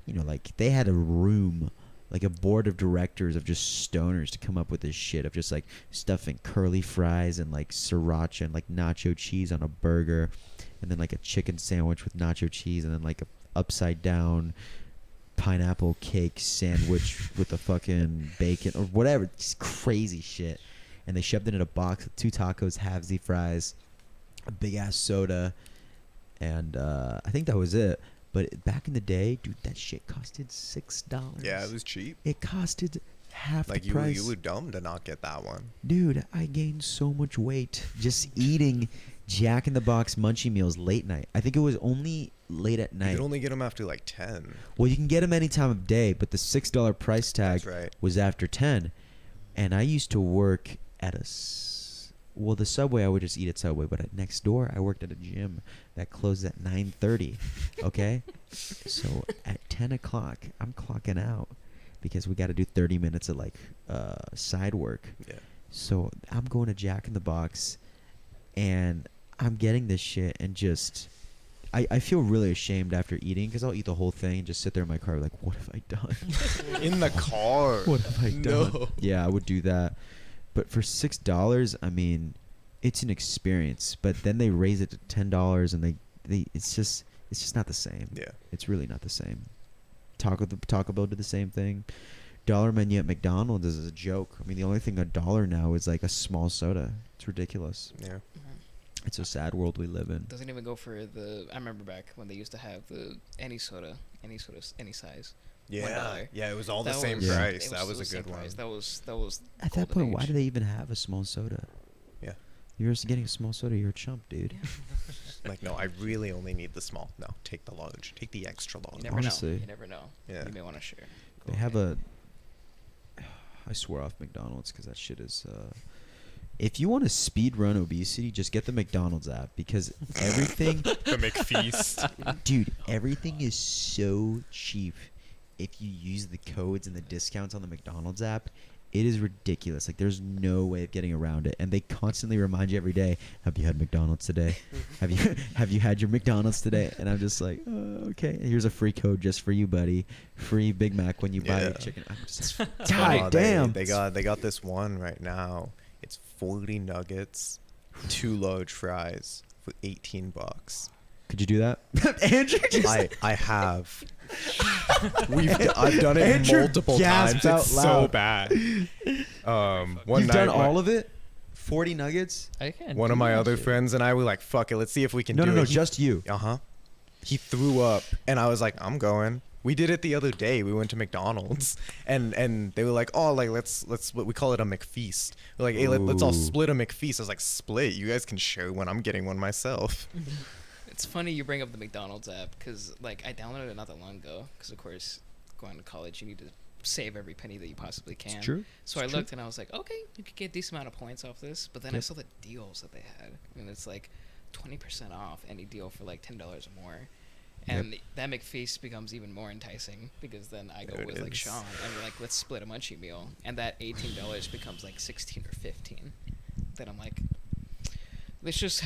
you know, like they had a room. Like a board of directors of just stoners to come up with this shit of just like stuffing curly fries and like sriracha and like nacho cheese on a burger, and then like a chicken sandwich with nacho cheese, and then like a upside down pineapple cake sandwich with a fucking bacon or whatever, just crazy shit. And they shoved it in a box with 2 tacos, halvesy fries, a big ass soda, and I think that was it. But back in the day, dude, that shit costed $6. Yeah, it was cheap. It costed half Like the price. you were dumb to not get that one. Dude, I gained so much weight just eating Jack in the Box munchie meals late night. I think it was only late at You night. could only get them after like 10. Well, you can get them any time of day, but the $6 price tag That's right. was after 10. And I used to work at the Subway, I would just eat at Subway, but next door, I worked at a gym that closed at 9:30. Okay, so at 10 o'clock, I'm clocking out because we got to do 30 minutes of like side work. Yeah. So I'm going to Jack in the Box, and I'm getting this shit, and just I feel really ashamed after eating because I'll eat the whole thing and just sit there in my car like, what have I done? In the car. What have I done? No. Yeah, I would do that. But for $6, I mean, it's an experience. But then they raise it to $10, and they it's just not the same. Yeah. It's really not the same. Taco Bell did the same thing. Dollar menu at McDonald's is a joke. I mean, the only thing $1 now is like a small soda. It's ridiculous. Yeah. It's a sad world we live in. Doesn't even go for the. I remember back when they used to have the any soda, any size. Yeah. $1. Yeah, it was all the That same was- Yeah. price. it That was the a same good one. price. That was. At that point, why do they even have a small soda? Yeah. You're just getting a small soda. You're a chump, dude. Like, no, I really only need the small. No, take the large. Take the extra large. You never Honestly. know. You never know. Yeah. You may want to share. They have a. I swear off McDonald's because that shit is. If you want to speed run obesity, just get the McDonald's app because everything, The McFeast. dude, everything is so cheap. If you use the codes and the discounts on the McDonald's app, It is ridiculous. Like, there's no way of getting around it, and they constantly remind you every day. Have you had McDonald's today? have you had your McDonald's today? And I'm just like, okay. Here's a free code just for you, buddy. Free Big Mac when you buy a chicken. I'm just, God damn. They got this one right now. It's 40 nuggets, 2 large fries for $18. Could you do that, Andrew? I have. I've done it Andrew multiple times. out It's loud. so bad. One You've night, done all of it? 40 nuggets? I can't. one do of my that other shit. friends and I were like, "Fuck it, let's see if we can No, do no, it." just you. He threw up, and I was like, "I'm going." We did it the other day. We went to McDonald's, and they were like, "Oh, like let's what we call it a McFeast." We're like, "Hey, let's all Ooh. split a McFeast." I was like, "Split? You guys can share one. I'm getting one myself." It's funny you bring up the McDonald's app because like I downloaded it not that long ago because of course going to college you need to save every penny that you possibly can. It's true. So It's I looked and I was like, okay, you could get a decent amount of points off this. But then I Yep. saw the deals that they had, and it's like 20% off any deal for like $10 or more. And that McFeast becomes even more enticing because then I go There it with like is. Sean and we're like, let's split a munchie meal, and that $18 becomes like 16 or 15. Then I'm like, let's just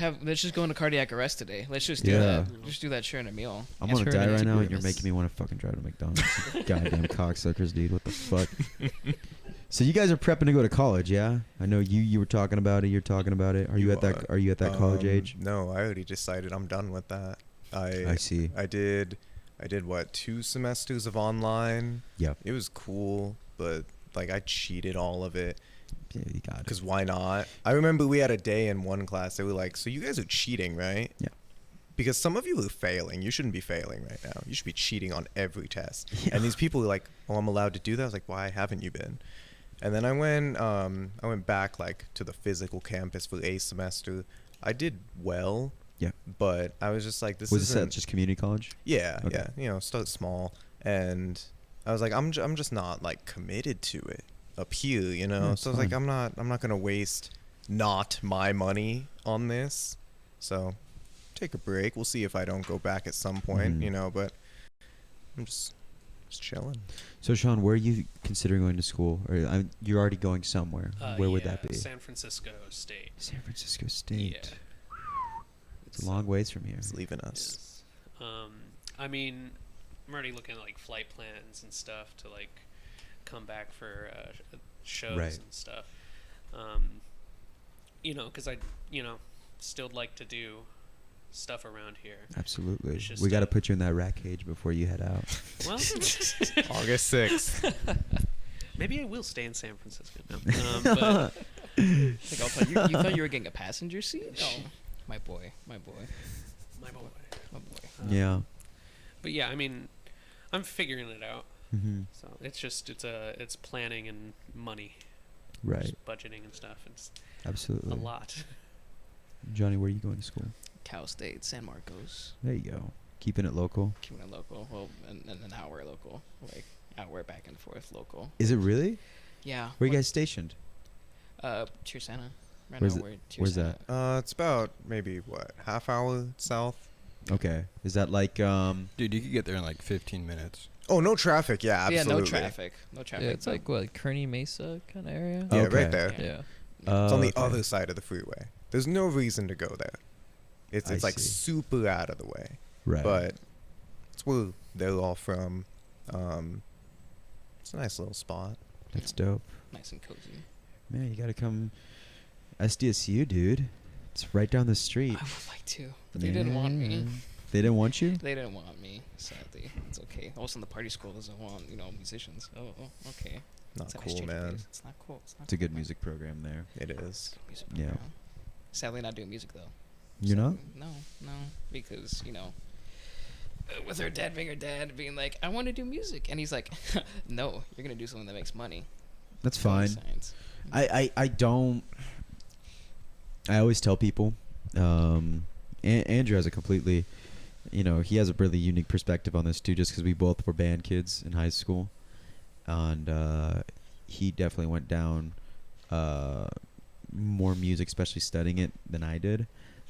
go into cardiac arrest today. Let's just do Yeah. that. Just do that sharing a meal. I'm It's gonna her die and right it's now, and you're agreements. making me want to fucking drive to McDonald's. Goddamn cocksuckers, dude. What the fuck? So you guys are prepping to go to college, yeah? I know you were talking about it. You're talking about it. Are you at that college age? No, I already decided I'm done with that. I see. I did what, 2 semesters of online. Yep. It was cool, but like I cheated all of it. Yeah, you got it. Because why not? I remember we had a day in one class. They were like, "So you guys are cheating, right?" Yeah. Because some of you are failing. You shouldn't be failing right now. You should be cheating on every test. Yeah. And these people were like, "Oh, I'm allowed to do that." I was like, "Why haven't you been?" And then I went back like to the physical campus for a semester. I did well. Yeah. But I was just like, "This Was this isn't." at just community college? Yeah, Okay. yeah. Start small, and I was like, I'm just not like committed to it up here, Yeah, it's so I was like, fine. I'm not gonna waste not my money on this. So take a break. We'll see if I don't go back at some point, Mhm. But I'm just chilling. So Sean, where are you considering going to school? Or you're already going somewhere. Where would that be? San Francisco State. San Francisco State. Yeah. It's a long ways from here. It's leaving us. Yes. I mean, I'm already looking at like flight plans and stuff to like come back for shows Right. and stuff. Because I, still like to do stuff around here. Absolutely. It's just, We got to put you in that rat cage before you head out. Well, August 6th. maybe I will stay in San Francisco. No. But Like, you thought you were getting a passenger seat? Oh, my boy. my boy. Yeah. But yeah, I mean, I'm figuring it out. Mm-hmm. So it's planning and money, Right. just budgeting and stuff. It's Absolutely. a lot. Johnny, where are you going to school? Cal State, San Marcos. There you go. Keeping it local. Keeping it local. Well, and an hour local. Like, hour back and forth local. Is it really? Yeah. Where are you guys stationed? Cheersana. Right Where's now it- we're where's Cheersana. that? It's about maybe what, half hour south. Okay. Is that like Dude, you could get there in like 15 minutes. Oh, no traffic. Yeah, absolutely. Yeah, no traffic. No traffic. Yeah, it's like what, Kearney Mesa kind of area. Yeah, Okay. right there. Yeah. It's on the okay. other side of the freeway. There's no reason to go there. It's I like see. super out of the way. Right. But it's where they're all from. It's a nice little spot. That's dope. Nice and cozy. Man, you got to come SDSU, dude. It's right down the street. I would like to, but they didn't want me. They didn't want you? They didn't want me, sadly. It's okay. Also, the party school doesn't want, musicians. Oh, okay. Not It's a nice cool, change of man. pace. It's not cool. It's not It's a cool, good man. music program there. It is. Music Yeah. program. Sadly, not doing music though. You're not? No, because with her dad being like, I want to do music, and he's like, no, you're gonna do something that makes money. That's fine. Science. I don't. I always tell people, Andrew has a completely, he has a really unique perspective on this too, just because we both were band kids in high school, and he definitely went down more music, especially studying it, than I did.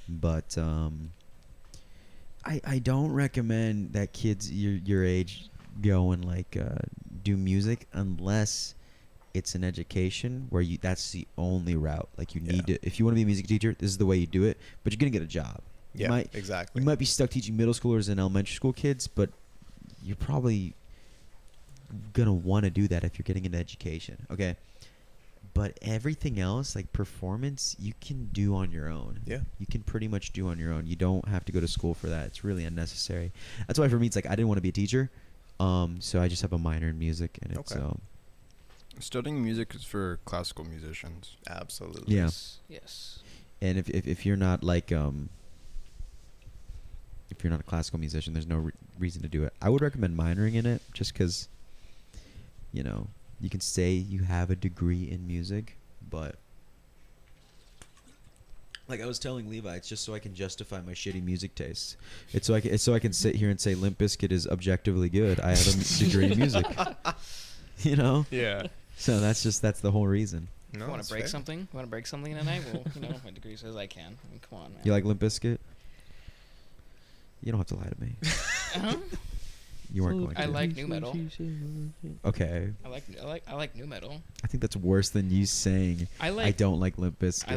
But I don't recommend that kids your age go and like do music unless it's an education where that's the only route. Like you need to, if you want to be a music teacher, this is the way you do it. But you're gonna get a job. Exactly. You might be stuck teaching middle schoolers and elementary school kids, but you're probably gonna want to do that if you're getting an education. Okay. But everything else, like performance, you can do on your own. Yeah. You can pretty much do on your own. You don't have to go to school for that. It's really unnecessary. That's why for me, it's like I didn't want to be a teacher. So I just have a minor in music, and it's studying music is for classical musicians. Absolutely. Yeah. Yes. And if you're not like if you're not a classical musician, there's no reason to do it. I would recommend minoring in it, just because, you know, you can say you have a degree in music, but like I was telling Levi, it's just so I can justify my shitty music tastes. It's so I can sit here and say Limp Bizkit is objectively good. I have a degree in music. You know? Yeah. So that's the whole reason. No, Want to break something? Want to break something tonight? Well, you know, my degree says I can. I mean, come on, man. You like Limp Bizkit? You don't have to lie to me. Uh-huh. You weren't going to. I like new metal. Okay. I like new metal. I think that's worse than you saying I don't like Limp Bizkit.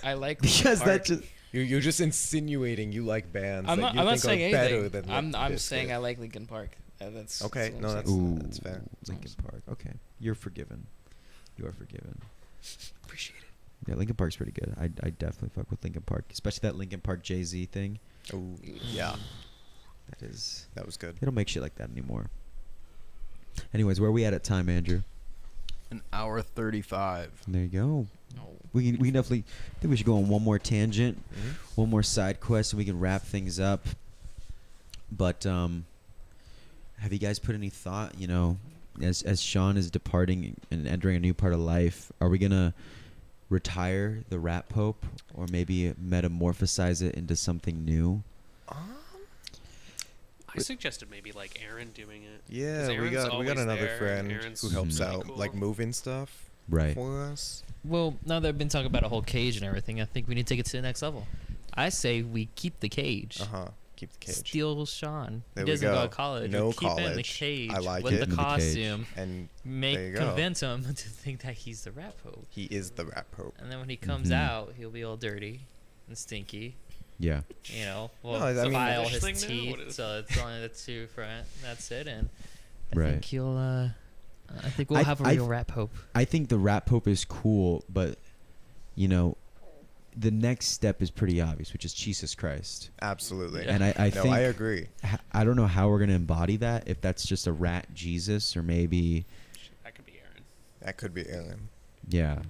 I like because that just you're just insinuating you like bands I'm that not, you I'm not think saying are anything. better than I'm saying I like Linkin Park. That's okay. what No, I'm saying. that's fair. Linkin Park. Okay, you're forgiven. You are forgiven. Appreciate it. Yeah, Linkin Park's pretty good. I definitely fuck with Linkin Park, especially that Linkin Park Jay-Z thing. Oh yeah, that was good. They don't make shit like that anymore. Anyways, where are we at time, Andrew? An hour 35. There you go. No. We can definitely. I think we should go on one more tangent, Mm-hmm. one more side quest, and we can wrap things up. But have you guys put any thought? You know, as Sean is departing and entering a new part of life, are we gonna retire the Rat Pope, or maybe metamorphosize it into something new? I suggested maybe like Aaron doing it. Yeah, we Aaron's got always another there. friend Aaron's who helps really out, cool. like moving stuff Right. for us. Well, now that I've been talking about a whole cage and everything, I think we need to take it to the next level. I say we keep the cage. Keep the cage. Steal Sean. There He we doesn't go. go to college. No We'll keep him in the college. cage I like with it. the In the cage. costume. And there you go. Convince him to think that he's the Rat Pope. He is the Rat Pope. And then when he comes Mhm. out, he'll be all dirty and stinky. Yeah. You know, No, I mean- file Fish his thing now? What teeth, is- so it's only the two front. That's it, and I Right. think he'll. I think we'll have a real Rat Pope. I think the Rat Pope is cool, but you know, the next step is pretty obvious, which is Jesus Christ. Absolutely. And I no, think I agree. I don't know how we're gonna embody that. If that's just a rat Jesus, or maybe That could be Aaron. That could be Aaron. yeah.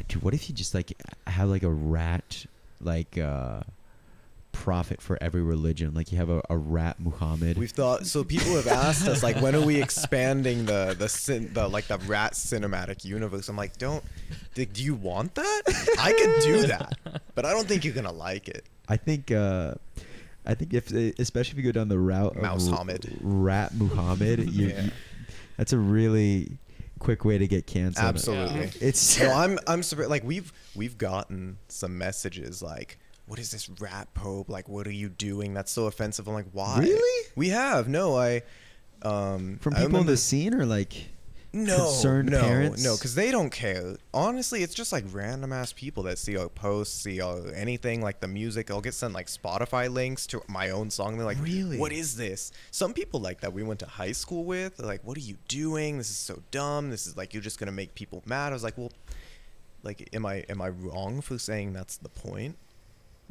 Dude, what if you just like have like a rat like prophet for every religion? Like you have a rat Muhammad. We've thought so. People have asked us like, when are we expanding the rat cinematic universe? I'm like, do you want that? I could do that, but I don't think you're gonna like it. I think if especially if you go down the route Mouse of Hamid. Rat Muhammad, that's a really quick way to get canceled. Absolutely. Yeah. It's No, I'm surprised. Like we've gotten some messages like, what is this Rat Pope? Like, what are you doing? That's so offensive. I'm like, why? Really? We have. No, from I people in remember- the scene, or like concerned parents? No, because they don't care. Honestly, it's just like random ass people that see our posts, see our anything, like the music. I'll get sent like Spotify links to my own song. They're like, Really? what is this? Some people like that we went to high school with. They're like, what are you doing? This is so dumb. This is like, you're just gonna make people mad. I was like, well, like, am I wrong for saying that's the point?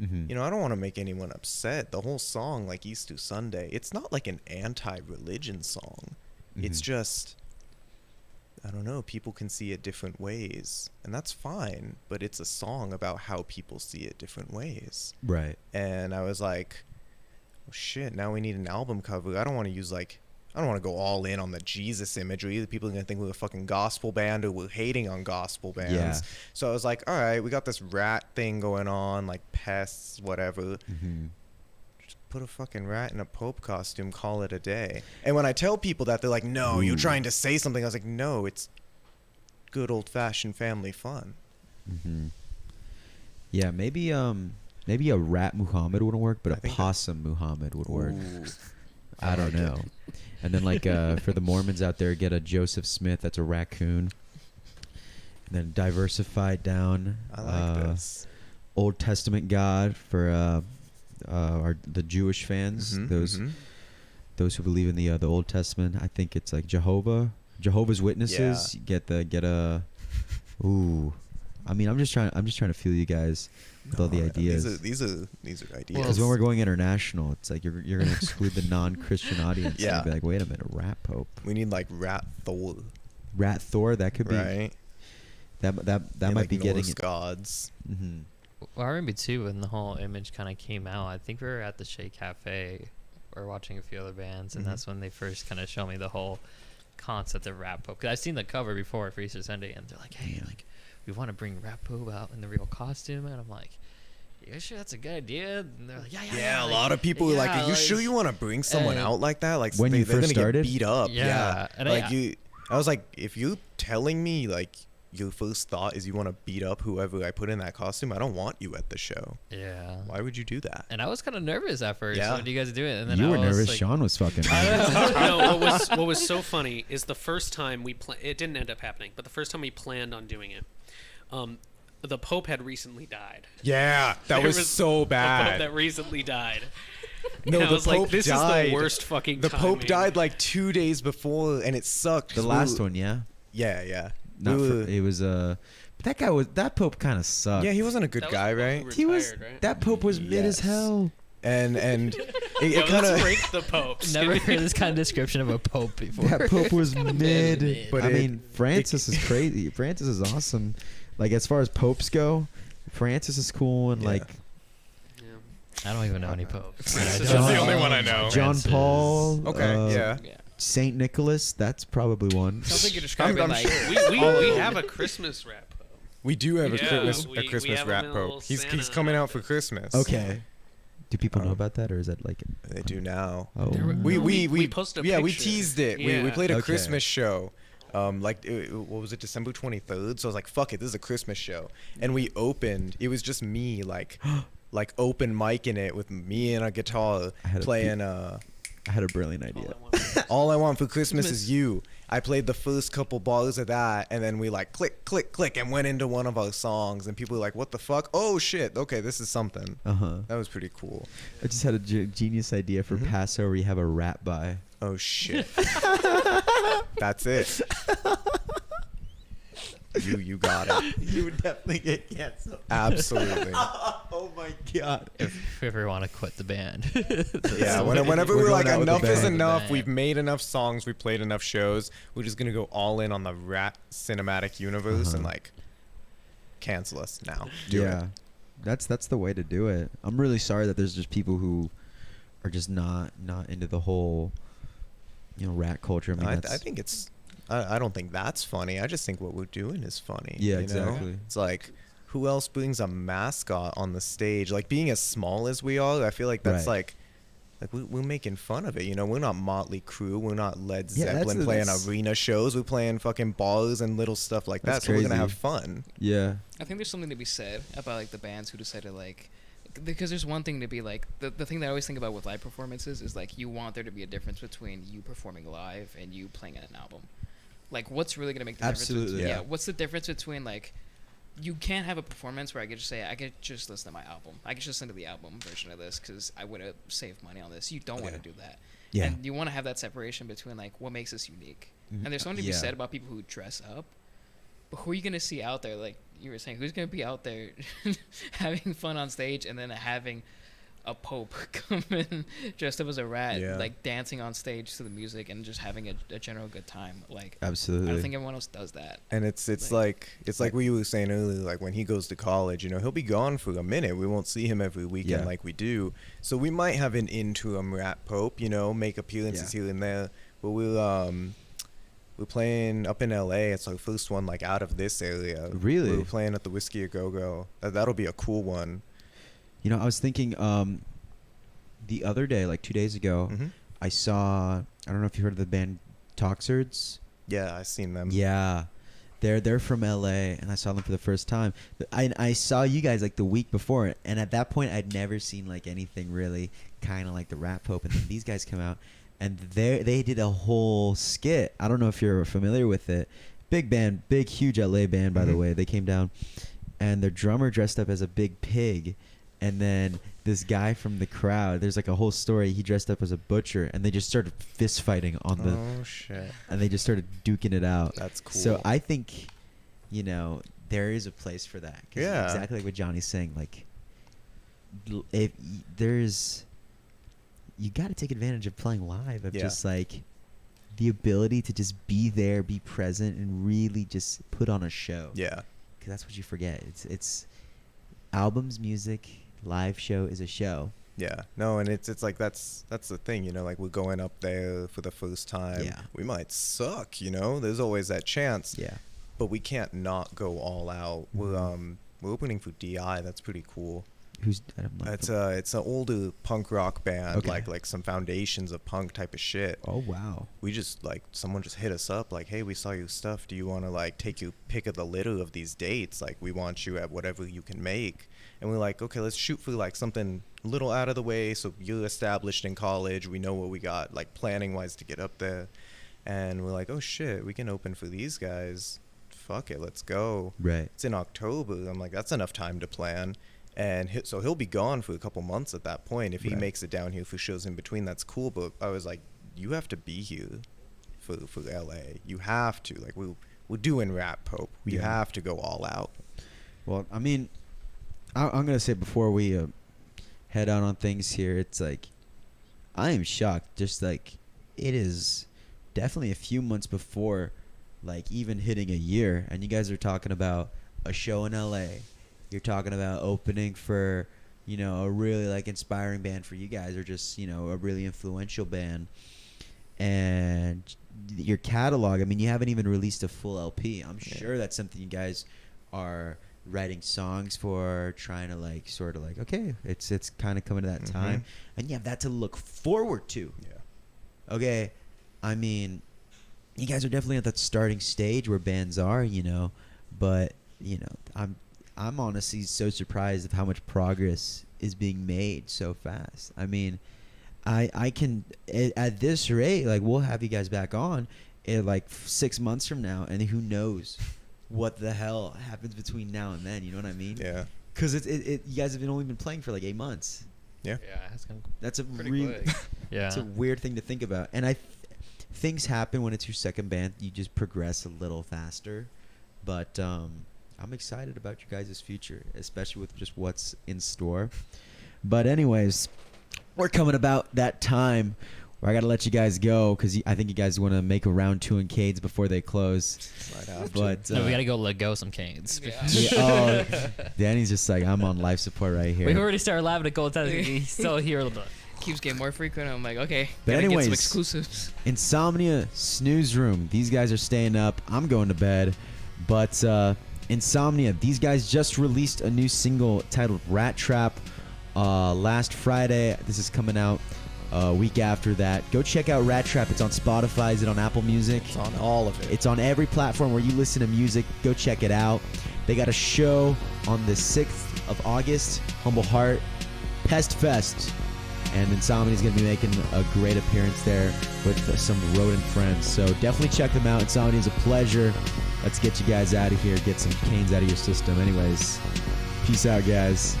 Mhm. You know, I don't want to make anyone upset. The whole song, like Easter Sunday, it's not like an anti-religion song. It's Mhm. just, I don't know, people can see it different ways, and that's fine, but it's a song about how people see it different ways. Right. And I was like, well, shit, now we need an album cover. I don't want to use like, I don't want to go all in on the Jesus imagery. People are going to think we're a fucking gospel band, or we're hating on gospel bands. Yeah. So I was like, all right, we got this rat thing going on, like pests, whatever. Mhm. Just put a fucking rat in a Pope costume, call it a day. And when I tell people that, they're like, no, you're trying to say something. I was like, no, it's good old-fashioned family fun. Mhm. Yeah, maybe a rat Muhammad wouldn't work, but I a think possum Muhammad would work. Ooh. I don't like know. it. And then like for the Mormons out there, get a Joseph Smith that's a raccoon. Then Diversified down. I like this. Old Testament God for the Jewish fans. Those who believe in the Old Testament. I think it's like Jehovah's Witnesses. Yeah. Ooh. I mean, I'm just trying to feel you guys with all the ideas. These are ideas. Because when we're going international, it's like you're gonna exclude the non-Christian audience. Yeah. And be like, wait a minute, Rat Pope. We need like Rat Thor. Rat Thor. That could be right. That might like be Norse getting it. gods. Mm-hmm. Well, I remember too when the whole image kind of came out. I think we were at the Shea Cafe or watching a few other bands, and that's when they first kind of showed me the whole concept of Rat Pope. Because I've seen the cover before for Easter Sunday, and they're like, "Hey, like, we want to bring Rat Pope out in the real costume," and I'm like, "You sure that's a good idea?" And they're like, "Yeah." A lot of people were like, "Are you sure you want to bring someone out like that? Like when you they're first gonna started? get beat up." Yeah. And I was like, if you're telling me like your first thought is you want to beat up whoever I put in that costume, I don't want you at the show. Yeah. Why would you do that? And I was kind of nervous at first when you guys do it, and then You were I was nervous. like, Sean was fucking. No, what was so funny is the first time it didn't end up happening, but the first time we planned on doing it, the Pope had recently died. Yeah, that was so The bad. Pope that recently died. No, And I the was like, Pope this died. is the worst fucking The Pope timing. died like 2 days before, and it sucked. The last one, yeah. Yeah. Not for, it was but that Pope kind of sucked. Yeah, he wasn't a good That was guy, the right? Pope He was retired, right? that Pope was mid as Yes. hell. And it Yo, kind let's of rank the popes. never heard this kind of description of a pope before. That Pope was mid. mid. But I it- mean, Francis is crazy. Francis is awesome. Like as far as popes go, Francis is cool and like I don't even know any popes. That's the only one I know. John Paul. Okay, yeah. Saint Nicholas. That's probably one. Sounds like you're describing I'm like sure. We have a Christmas rap pope. We do have Yeah, a we Christmas have a rap little pope. He's Santa coming out for outfit. Christmas. Okay. Do people know Oh. about that, or is that like? They do now. Oh, We posted a yeah, we picture. teased it. We Yeah. played a Okay. Christmas show. What was it, December 23rd? So I was like, fuck it, this is a Christmas show. And we opened, it was just me, like open micing it with me and a guitar I had a playing I had a brilliant idea. All I Want for Christmas Is You. I played the first couple bars of that, and then we like click, click, click, and went into one of our songs, and people were like, what the fuck? Oh shit, okay, this is something. That was pretty cool. I just had a genius idea for Passover. You have a rat by. Oh shit. That's it. You got it. You would definitely get canceled. Absolutely. Oh my god. If we ever want to quit the band. Yeah, whenever We're we're going like, out with the enough is band. enough, we've made enough songs, we played enough shows, we're just gonna go all in on the Rat cinematic universe and like cancel us now. Do it. That's the way to do it. I'm really sorry that there's just people who are just not into the whole rat culture. I mean, I think it's I don't think that's funny. I just think what we're doing is funny. Yeah, you know? exactly. It's like, who else brings a mascot on the stage? Like, being as small as we are, I feel like that's Right. like we're making fun of it. We're not Motley Crue. We're not Led Yeah, Zeppelin playing that's- arena shows. We're playing fucking bars and little stuff like that. That's So we're gonna crazy. have fun. Yeah. I think there's something to be said about like the bands who decided like because there's one thing to be like the thing that I always think about with live performances is like you want there to be a difference between you performing live and you playing an album. Like what's really gonna make the Absolutely. difference? Yeah. What's the difference between like you can't have a performance where I could just say I could just listen to my album. I could just listen to the album version of this because I would have saved money on this. You don't want to do that. Yeah. And you want to have that separation between like what makes us unique. And there's something to be Yeah. said about people who dress up. But who are you gonna see out there? Like you were saying, who's gonna be out there having fun on stage and then having a pope come in dressed up as a rat, Yeah. like dancing on stage to the music and just having a general good time? Like Absolutely. I don't think everyone else does that. And it's like what you were saying earlier, like when he goes to college, he'll be gone for a minute. We won't see him every weekend Yeah. like we do. So we might have an interim rat pope, make appearances here and there. But we're playing up in LA. It's our first one like out of this area. Really? We're playing at the Whiskey A Go Go. That'll be a cool one. I was thinking the other day, like 2 days ago, I saw, I don't know if you heard of the band Toxards. Yeah, I've seen them. Yeah. They're from LA, and I saw them for the first time. I saw you guys like the week before, and at that point I'd never seen like anything really kind of like the Rat Pope, and then these guys come out and they did a whole skit. I don't know if you're familiar with it, big band, big huge LA band by the way. They came down, and their drummer dressed up as a big pig, and then this guy from the crowd. There's like a whole story. He dressed up as a butcher, and they just started fist fighting on the. Oh shit! And they just started duking it out. That's cool. So I think, there is a place for that. 'Cause Yeah. exactly like what Johnny's saying. Like, if there's, you got to take advantage of playing live. Of just like, the ability to just be there, be present, and really just put on a show. Yeah. Because that's what you forget. It's albums, music, live show is a show. Yeah. No, and it's like that's the thing, like we're going up there for the first time. Yeah. We might suck, There's always that chance. Yeah. But we can't not go all out. We're opening for DI. That's pretty cool. It's an older punk rock band, like some foundations of punk type of shit. Oh wow. We just someone just hit us up like, hey, we saw your stuff. Do you want to take your pick of the litter of these dates? Like, we want you at whatever you can make. And we're like, okay, let's shoot for something a little out of the way. So you're established in college. We know what we got planning wise to get up there. And we're like, oh shit, we can open for these guys. Fuck it, let's go. Right. It's in October. I'm like, that's enough time to plan. And so he'll be gone for a couple months at that point. If he makes it down here for shows in between, that's cool. But I was like, you have to be here for LA. You have to. We're doing Rap Pope. We have to go all out. Well, I mean, I'm gonna say before we head out on things here, it's like, I am shocked. Just it is definitely a few months before, even hitting a year, and you guys are talking about a show in LA. You're talking about opening for, a really inspiring band for you guys, or just, a really influential band. And your catalog, I mean, you haven't even released a full LP. I'm sure that's something you guys are writing songs for, trying to sort of okay, it's kind of coming to that time. And you have that to look forward to. Yeah. Okay. I mean, you guys are definitely at that starting stage where bands are, but, I'm honestly so surprised of how much progress is being made so fast. I mean, I can, at this rate, we'll have you guys back on in 6 months from now, and who knows what the hell happens between now and then. You know what I mean? Yeah. Because you guys have only been playing for 8 months. Yeah. Yeah, that's a pretty quick. Yeah. It's a weird thing to think about, and things happen when it's your second band. You just progress a little faster, but I'm excited about your guys' future, especially with just what's in store. But anyways, we're coming about that time where I got to let you guys go, because I think you guys want to make a round 2 in Cades before they close. But no, we got to go let go some Canes. Danny's just I'm on life support right here. We already started laughing at Gold. He's still here a little bit. Keeps getting more frequent. I'm like, okay, but gotta anyways, get some exclusives. Insomnia, Snooze Room. These guys are staying up. I'm going to bed. But Insomnia, these guys just released a new single titled Rat Trap last Friday. This is coming out a week after that. Go check out Rat Trap. It's on Spotify. Is it on Apple Music? It's on all of it. It's on every platform where you listen to music. Go check it out. They got a show on the 6th of August, Humble Heart, Pest Fest. And Insomnia's going to be making a great appearance there with some rodent friends. So definitely check them out. Insomnia's a pleasure. Let's get you guys out of here. Get some Canes out of your system. Anyways, peace out, guys.